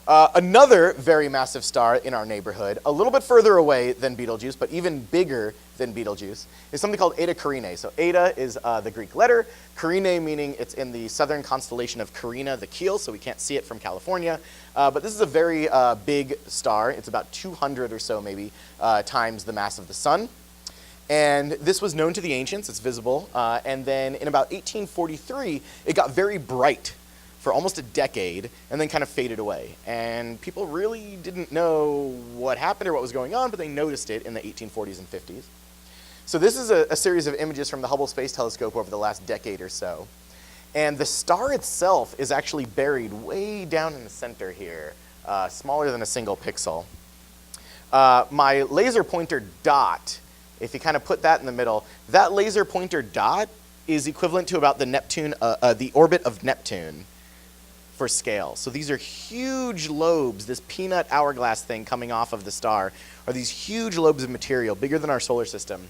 Another very massive star in our neighborhood, a little bit further away than Betelgeuse, but even bigger than Betelgeuse, is something called Eta Carinae. So Eta is the Greek letter, Carinae meaning it's in the southern constellation of Carina, the keel, so we can't see it from California. But this is a very big star. It's about 200 or so maybe times the mass of the sun. And this was known to the ancients. It's visible. And then in about 1843, it got very bright for almost a decade, and then kind of faded away. And people really didn't know what happened or what was going on, but they noticed it in the 1840s and 50s. So this is a series of images from the Hubble Space Telescope over the last decade or so. And the star itself is actually buried way down in the center here, smaller than a single pixel. My laser pointer dot, if you kind of put that in the middle, that laser pointer dot is equivalent to about the Neptune, the orbit of Neptune, for scale. So these are huge lobes, this peanut hourglass thing coming off of the star are these huge lobes of material, bigger than our solar system.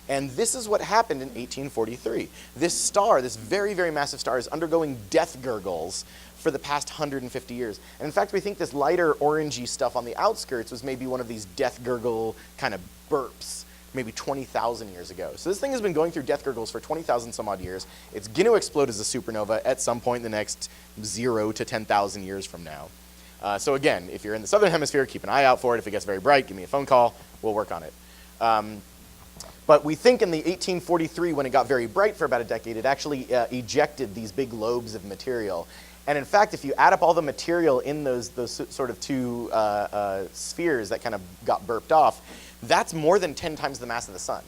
And this is what happened in 1843. This star, this very, very massive star, is undergoing death gurgles for the past 150 years. And in fact, we think this lighter orangey stuff on the outskirts was maybe one of these death gurgle kind of burps, maybe 20,000 years ago. So this thing has been going through death gurgles for 20,000 some odd years. It's going to explode as a supernova at some point in the next 0 to 10,000 years from now. So again, if you're in the southern hemisphere, keep an eye out for it. If it gets very bright, give me a phone call. We'll work on it. But we think in the 1843, when it got very bright for about a decade, it actually ejected these big lobes of material. And in fact, if you add up all the material in those sort of two spheres that kind of got burped off, that's more than 10 times the mass of the sun.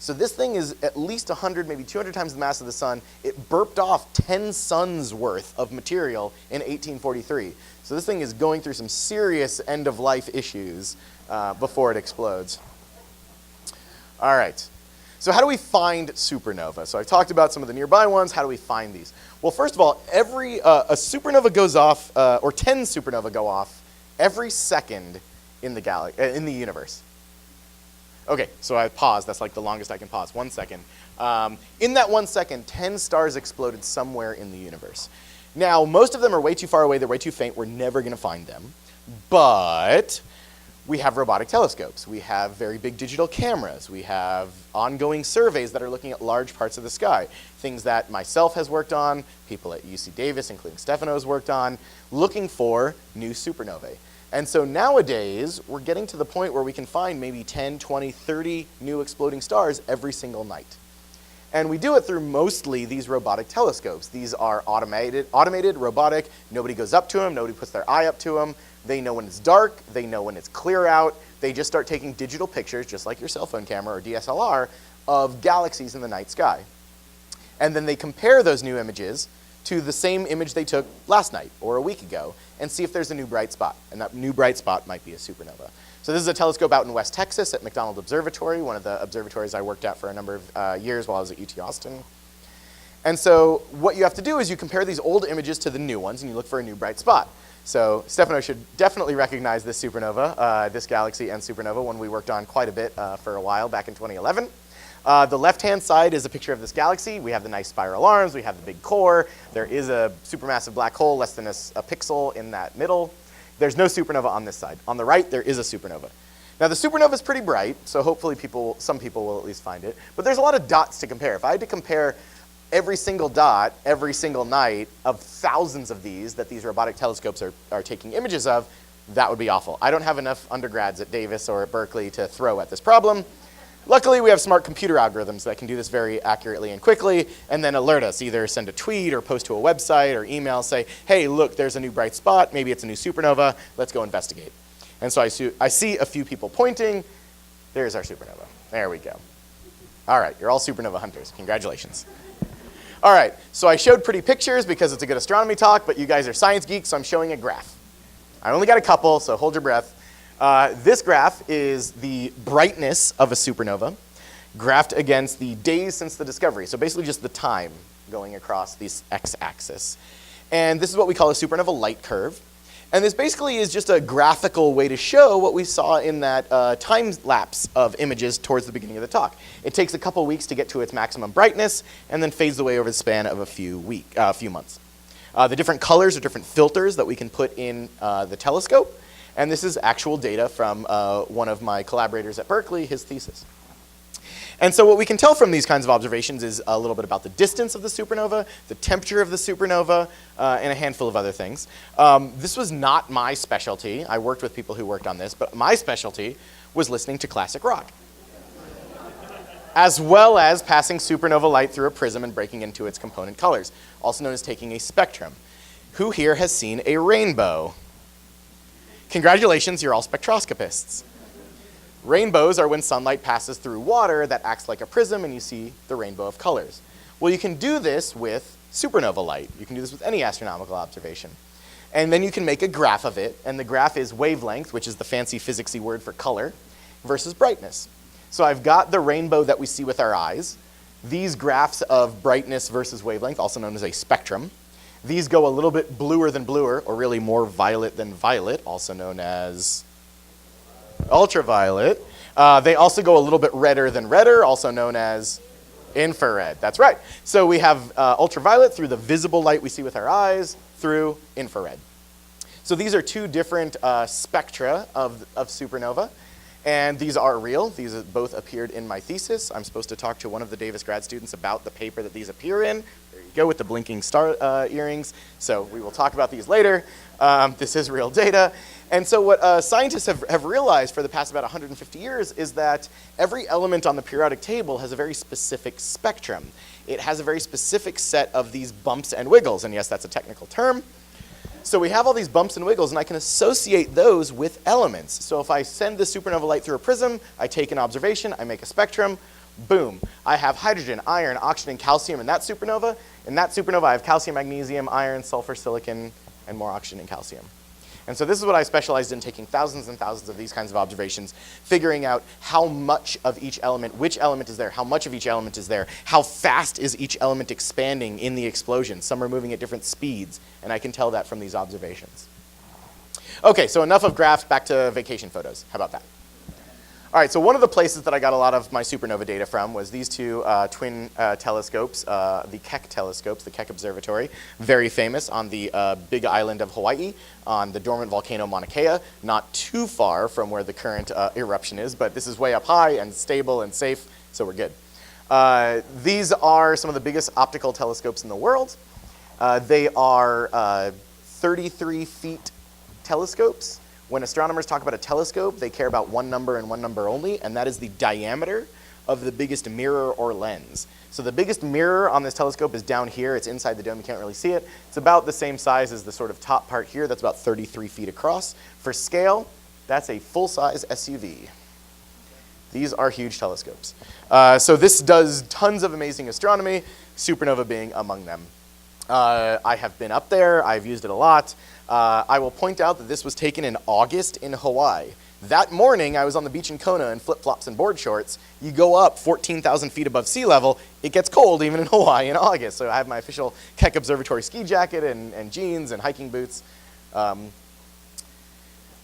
So this thing is at least 100, maybe 200 times the mass of the sun. It burped off 10 suns worth of material in 1843. So this thing is going through some serious end-of-life issues before it explodes. All right. So how do we find supernova? So I've talked about some of the nearby ones. How do we find these? Well, first of all, a supernova goes off, or 10 supernovae go off every second in the universe. Okay, so I paused. That's like the longest I can pause. 1 second. In that 1 second, 10 stars exploded somewhere in the universe. Now, most of them are way too far away. They're way too faint. We're never going to find them. But We have robotic telescopes. We have very big digital cameras. We have ongoing surveys that are looking at large parts of the sky, things that myself has worked on, people at UC Davis, including Stefano, has worked on, looking for new supernovae. And so nowadays, we're getting to the point where we can find maybe 10, 20, 30 new exploding stars every single night. And we do it through mostly these robotic telescopes. These are automated, robotic. Nobody goes up to them. Nobody puts their eye up to them. They know when it's dark. They know when it's clear out. They just start taking digital pictures, just like your cell phone camera or DSLR, of galaxies in the night sky. And then they compare those new images to the same image they took last night or a week ago and see if there's a new bright spot. And that new bright spot might be a supernova. So this is a telescope out in West Texas at McDonald Observatory, one of the observatories I worked at for a number of years while I was at UT Austin. And so what you have to do is you compare these old images to the new ones and you look for a new bright spot. So Stefano should definitely recognize this supernova, this galaxy and supernova, one we worked on quite a bit for a while back in 2011. The left-hand side is a picture of this galaxy. We have the nice spiral arms. We have the big core. There is a supermassive black hole less than a pixel in that middle. There's no supernova on this side. On the right, there is a supernova. Now, the supernova is pretty bright, so hopefully some people will at least find it. But there's a lot of dots to compare. If I had to compare every single dot every single night of thousands of these that these robotic telescopes are taking images of, that would be awful. I don't have enough undergrads at Davis or at Berkeley to throw at this problem. Luckily, we have smart computer algorithms that can do this very accurately and quickly and then alert us, either send a tweet or post to a website or email, say, hey, look, there's a new bright spot. Maybe it's a new supernova. Let's go investigate. And so I see a few people pointing. There's our supernova. There we go. All right, you're all supernova hunters. Congratulations. All right, so I showed pretty pictures because it's a good astronomy talk, but you guys are science geeks, so I'm showing a graph. I only got a couple, so hold your breath. This graph is the brightness of a supernova graphed against the days since the discovery. So basically just the time going across this x-axis. And this is what we call a supernova light curve. And this basically is just a graphical way to show what we saw in that time lapse of images towards the beginning of the talk. It takes a couple weeks to get to its maximum brightness and then fades away over the span of a few months. The different colors are different filters that we can put in the telescope. And this is actual data from one of my collaborators at Berkeley, his thesis. And so what we can tell from these kinds of observations is a little bit about the distance of the supernova, the temperature of the supernova, and a handful of other things. This was not my specialty. I worked with people who worked on this, but my specialty was listening to classic rock, as well as passing supernova light through a prism and breaking into its component colors, also known as taking a spectrum. Who here has seen a rainbow? Congratulations, you're all spectroscopists. Rainbows are when sunlight passes through water that acts like a prism and you see the rainbow of colors. Well, you can do this with supernova light. You can do this with any astronomical observation. And then you can make a graph of it, and the graph is wavelength, which is the fancy physicsy word for color, versus brightness. So I've got the rainbow that we see with our eyes. These graphs of brightness versus wavelength, also known as a spectrum. These go a little bit bluer than bluer, or really more violet than violet, also known as ultraviolet. They also go a little bit redder than redder, also known as infrared. That's right. So we have ultraviolet through the visible light we see with our eyes, through infrared. So these are two different spectra of supernova. And these are real. These both appeared in my thesis. I'm supposed to talk to one of the Davis grad students about the paper that these appear in. There you go with the blinking star earrings. So we will talk about these later. This is real data. And so what scientists have realized for the past about 150 years is that every element on the periodic table has a very specific spectrum. It has a very specific set of these bumps and wiggles. And yes, that's a technical term. So we have all these bumps and wiggles, and I can associate those with elements. So if I send the supernova light through a prism, I take an observation, I make a spectrum, boom. I have hydrogen, iron, oxygen, and calcium in that supernova. In that supernova, I have calcium, magnesium, iron, sulfur, silicon, and more oxygen and calcium. And so this is what I specialized in, taking thousands and thousands of these kinds of observations, figuring out how much of each element, which element is there, how much of each element is there, how fast is each element expanding in the explosion. Some are moving at different speeds, and I can tell that from these observations. Okay, so enough of graphs, back to vacation photos. How about that? All right, so one of the places that I got a lot of my supernova data from was these two twin telescopes, the Keck telescopes, the Keck Observatory, very famous on the big island of Hawaii, on the dormant volcano Mauna Kea, not too far from where the current eruption is, but this is way up high and stable and safe, so we're good. These are some of the biggest optical telescopes in the world. They are 33 feet telescopes. When astronomers talk about a telescope, they care about one number and one number only, and that is the diameter of the biggest mirror or lens. So the biggest mirror on this telescope is down here. It's inside the dome. You can't really see it. It's about the same size as the sort of top part here. That's about 33 feet across. For scale, that's a full-size SUV. These are huge telescopes. So this does tons of amazing astronomy, supernova being among them. I have been up there. I've used it a lot. I will point out that this was taken in August in Hawaii. That morning, I was on the beach in Kona in flip-flops and board shorts. You go up 14,000 feet above sea level, it gets cold even in Hawaii in August. So I have my official Keck Observatory ski jacket and jeans and hiking boots.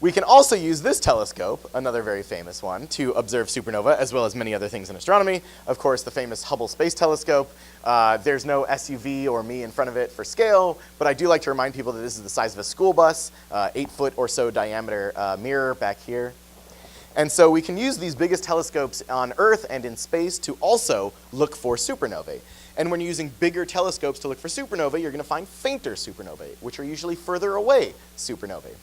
We can also use this telescope, another very famous one, to observe supernova, as well as many other things in astronomy. Of course, the famous Hubble Space Telescope. There's no SUV or me in front of it for scale, but I do like to remind people that this is the size of a school bus, 8-foot or so diameter mirror back here. And so we can use these biggest telescopes on Earth and in space to also look for supernovae. And when you're using bigger telescopes to look for supernovae, you're going to find fainter supernovae, which are usually further away supernovae.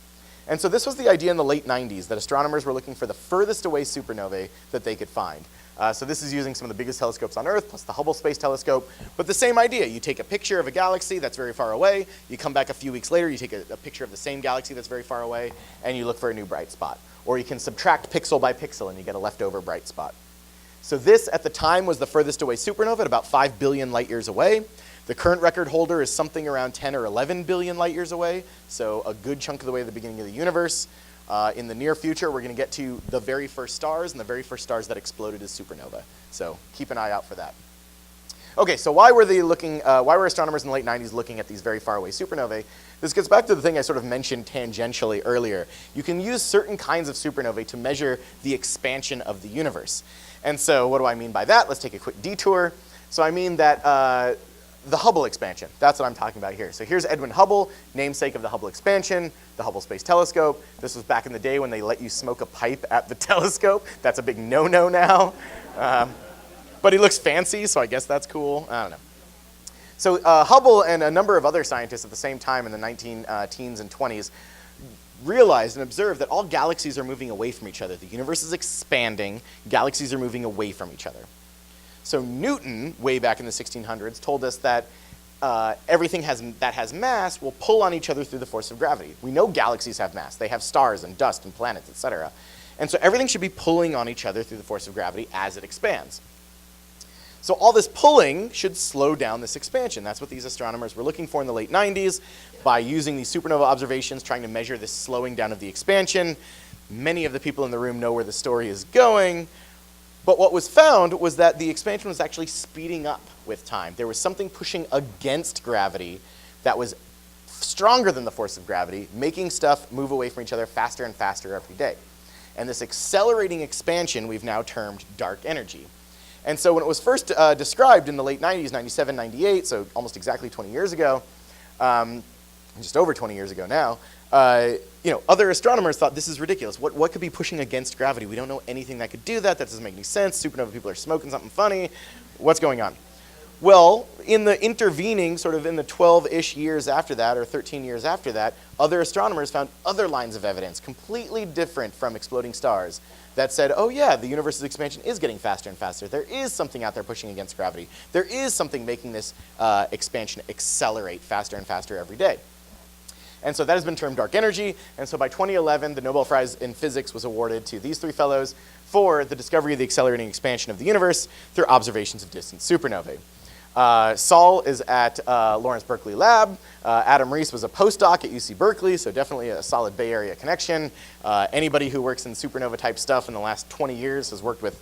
And so this was the idea in the late 90s, that astronomers were looking for the furthest away supernovae that they could find. So this is using some of the biggest telescopes on Earth, plus the Hubble Space Telescope. But the same idea, you take a picture of a galaxy that's very far away, you come back a few weeks later, you take a picture of the same galaxy that's very far away, and you look for a new bright spot. Or you can subtract pixel by pixel and you get a leftover bright spot. So this, at the time, was the furthest away supernova at about 5 billion light years away. The current record holder is something around 10 or 11 billion light years away, so a good chunk of the way to the beginning of the universe. In the near future, we're going to get to the very first stars, and the very first stars that exploded as supernova. So keep an eye out for that. Okay, so why were astronomers in the late 90s looking at these very far away supernovae? This gets back to the thing I sort of mentioned tangentially earlier. You can use certain kinds of supernovae to measure the expansion of the universe. And so what do I mean by that? Let's take a quick detour. So I mean that the Hubble expansion, that's what I'm talking about here. So here's Edwin Hubble, namesake of the Hubble expansion, the Hubble Space Telescope. This was back in the day when they let you smoke a pipe at the telescope. That's a big no-no now. But he looks fancy, so I guess that's cool. I don't know. So Hubble and a number of other scientists at the same time in the 19-teens and 20s realized and observed that all galaxies are moving away from each other. The universe is expanding. Galaxies are moving away from each other. So Newton, way back in the 1600s, told us that everything that has mass will pull on each other through the force of gravity. We know galaxies have mass. They have stars and dust and planets, etc. And so everything should be pulling on each other through the force of gravity as it expands. So all this pulling should slow down this expansion. That's what these astronomers were looking for in the late 90s by using these supernova observations, trying to measure this slowing down of the expansion. Many of the people in the room know where the story is going. But what was found was that the expansion was actually speeding up with time. There was something pushing against gravity that was stronger than the force of gravity, making stuff move away from each other faster and faster every day. And this accelerating expansion we've now termed dark energy. And so when it was first described in the late 90s, 97, 98, so almost exactly 20 years ago, just over 20 years ago now, other astronomers thought this is ridiculous. What could be pushing against gravity? We don't know anything that could do that. That doesn't make any sense. Supernova people are smoking something funny. What's going on? Well, in the intervening, sort of in the 12-ish years after that, or 13 years after that, other astronomers found other lines of evidence, completely different from exploding stars, that said, oh yeah, the universe's expansion is getting faster and faster. There is something out there pushing against gravity. There is something making this expansion accelerate faster and faster every day. And so that has been termed dark energy. And so by 2011, the Nobel Prize in Physics was awarded to these three fellows for the discovery of the accelerating expansion of the universe through observations of distant supernovae. Saul is at Lawrence Berkeley Lab. Adam Rees was a postdoc at UC Berkeley, so definitely a solid Bay Area connection. Anybody who works in supernova type stuff in the last 20 years has worked with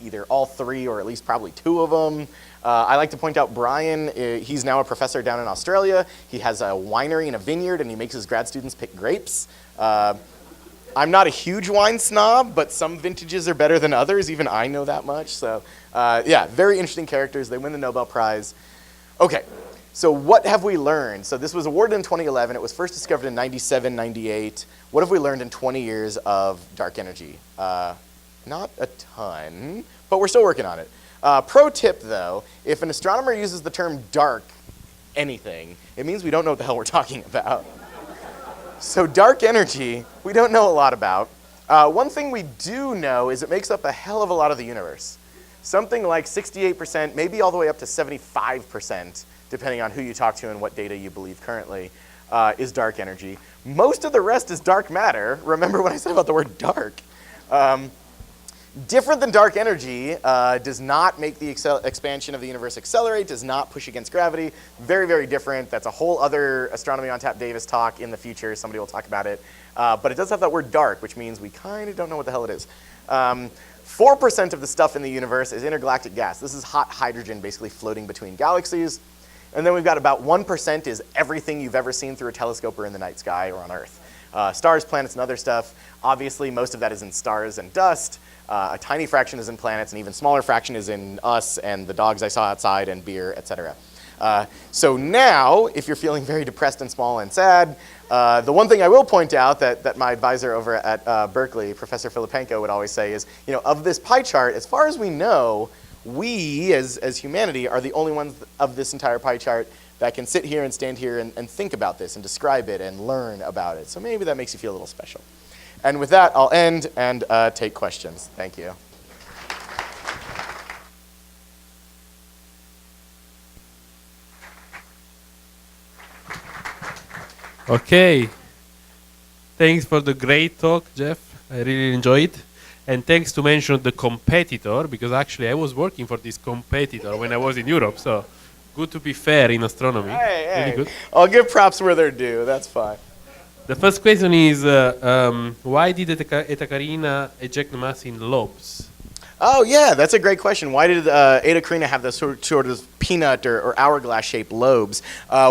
either all three or at least probably two of them. I like to point out Brian, he's now a professor down in Australia. He has a winery and a vineyard, and he makes his grad students pick grapes. I'm not a huge wine snob, but some vintages are better than others. Even I know that much. So yeah, very interesting characters. They win the Nobel Prize. Okay, so what have we learned? So this was awarded in 2011. It was first discovered in 97, 98. What have we learned in 20 years of dark energy? Not a ton, but we're still working on it. Pro tip, though, if an astronomer uses the term dark anything, it means we don't know what the hell we're talking about. So dark energy, we don't know a lot about. One thing we do know is it makes up a hell of a lot of the universe. Something like 68%, maybe all the way up to 75%, depending on who you talk to and what data you believe currently, is dark energy. Most of the rest is dark matter. Remember what I said about the word dark. Different than dark energy, does not make the expansion of the universe accelerate, does not push against gravity. Very, very different. That's a whole other Astronomy on Tap Davis talk in the future. Somebody will talk about it. But it does have that word dark, which means we kind of don't know what the hell it is. 4% of the stuff in the universe is intergalactic gas. This is hot hydrogen basically floating between galaxies. And then we've got about 1% is everything you've ever seen through a telescope or in the night sky or on Earth. Stars, planets, and other stuff. Obviously, most of that is in stars and dust. A tiny fraction is in planets, an even smaller fraction is in us and the dogs I saw outside and beer, etc. So now, if you're feeling very depressed and small and sad, the one thing I will point out that my advisor over at Berkeley, Professor Filipenko, would always say is, you know, of this pie chart, as far as we know, we as humanity are the only ones of this entire pie chart that can sit here and stand here and think about this and describe it and learn about it. So maybe that makes you feel a little special. And with that, I'll end and take questions. Thank you. Okay. Thanks for the great talk, Jeff. I really enjoyed it. And thanks to mention the competitor, because actually I was working for this competitor when I was in Europe. So good to be fair in astronomy. Hey, really good. I'll give props where they're due. That's fine. The first question is, why did Eta Carina eject mass in lobes? Oh, yeah, that's a great question. Why did Eta Carina have those sort of peanut or hourglass-shaped lobes?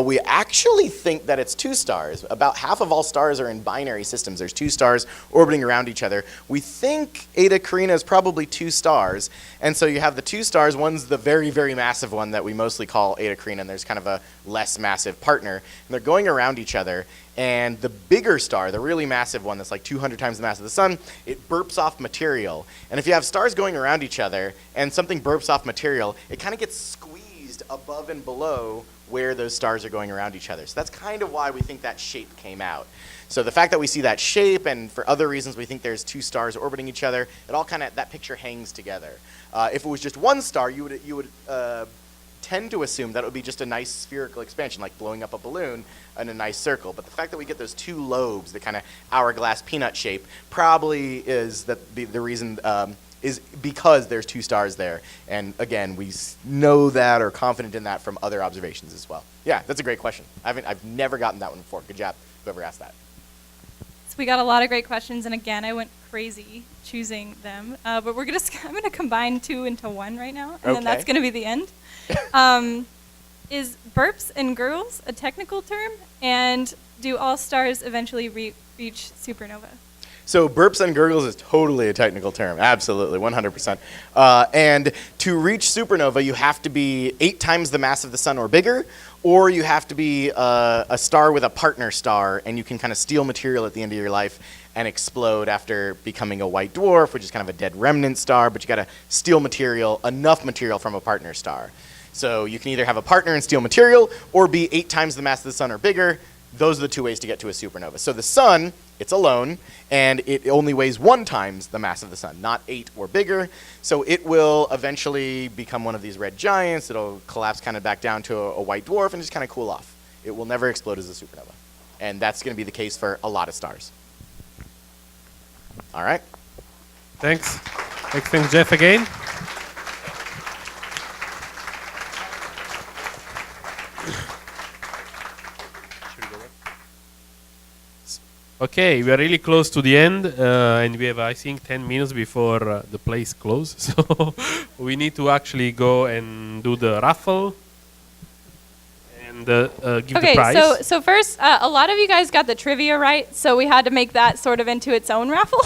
We actually think that it's two stars. About half of all stars are in binary systems. There's two stars orbiting around each other. We think Eta Carina is probably two stars. And so you have the two stars. One's the very, very massive one that we mostly call Eta Carina, and there's kind of a less massive partner. And they're going around each other. And the bigger star, the really massive one that's like 200 times the mass of the sun, it burps off material. And if you have stars going around each other and something burps off material, it kind of gets squeezed above and below where those stars are going around each other. So that's kind of why we think that shape came out. So the fact that we see that shape, and for other reasons we think there's two stars orbiting each other, it all kind of, that picture hangs together. If it was just one star, you would tend to assume that it would be just a nice spherical expansion, like blowing up a balloon in a nice circle. But the fact that we get those two lobes, the kind of hourglass peanut shape, probably is that the reason is because there's two stars there. And again, we know that or confident in that from other observations as well. Yeah, that's a great question. I've never gotten that one before. Good job, whoever asked that. So we got a lot of great questions, and again, I went crazy choosing them. But I'm going to combine two into one right now, and then that's going to be the end. Is burps and gurgles a technical term? And do all stars eventually reach supernova? So burps and gurgles is totally a technical term. Absolutely, 100%. And to reach supernova, you have to be 8 times the mass of the sun or bigger, or you have to be a star with a partner star, and you can kind of steal material at the end of your life and explode after becoming a white dwarf, which is kind of a dead remnant star, but you got to steal material, enough material from a partner star. So you can either have a partner and steal material, or be 8 times the mass of the sun or bigger. Those are the two ways to get to a supernova. So the sun, it's alone, and it only weighs 1 times the mass of the sun, not 8 or bigger. So it will eventually become one of these red giants. It'll collapse kind of back down to a white dwarf and just kind of cool off. It will never explode as a supernova. And that's going to be the case for a lot of stars. All right. Thanks. Thanks, Jeff, again. Okay, we are really close to the end, and we have, I think, 10 minutes before the place closes. So we need to actually go and do the raffle. And and give the Okay, prize. so first, a lot of you guys got the trivia right, so we had to make that sort of into its own raffle.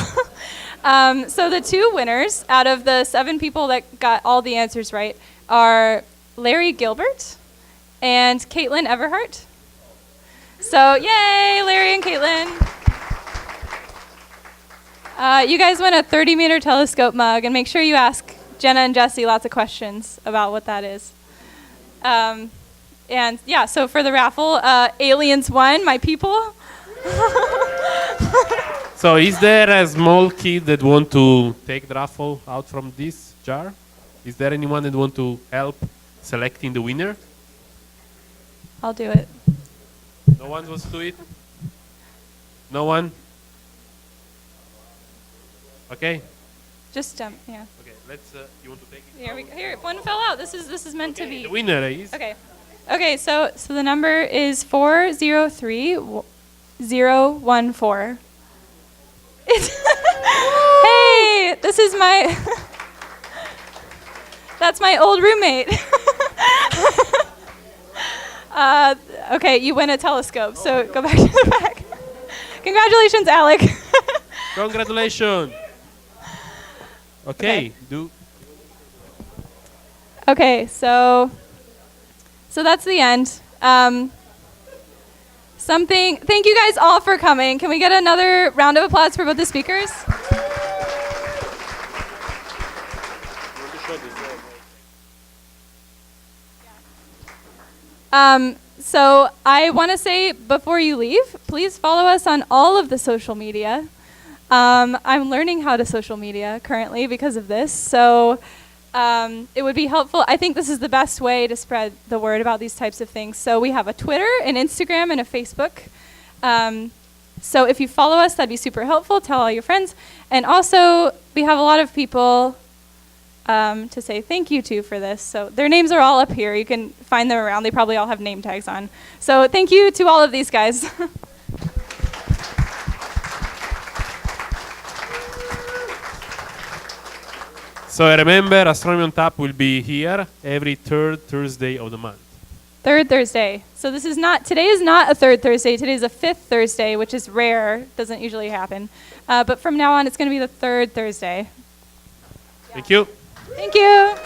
So the two winners out of the 7 people that got all the answers right are Larry Gilbert and Caitlin Everhart. So yay, Larry and Caitlin. You guys win a 30-meter telescope mug, and make sure you ask Jenna and Jesse lots of questions about what that is. And yeah, so for the raffle, aliens won, my people. So is there a small kid that want to take the raffle out from this jar? Is there anyone that want to help selecting the winner? I'll do it. No one wants to do it? No one? Okay. Just jump, yeah. Okay, let's, you want to take it? Here, here, one fell out. This is meant to be. The winner is? Okay. Okay, so the number is 403014. Hey, this is my that's my old roommate. Okay, you win a telescope, so go back to the back. Congratulations, Alec. Congratulations. Okay, Okay, so that's the end. Thank you guys all for coming. Can we get another round of applause for both the speakers? So I want to say before you leave, please follow us on all of the social media. I'm learning how to social media currently because of this, so it would be helpful. I think this is the best way to spread the word about these types of things. So we have a Twitter, an Instagram, and a Facebook. So if you follow us, that'd be super helpful. Tell all your friends. And also, we have a lot of people to say thank you to for this. So their names are all up here. You can find them around. They probably all have name tags on. So thank you to all of these guys. So remember, Astronomy on Tap will be here every 3rd Thursday of the month. 3rd Thursday. So today is not a 3rd Thursday. Today is a 5th Thursday, which is rare. Doesn't usually happen. But from now on, it's going to be the 3rd Thursday. Thank you. Thank you.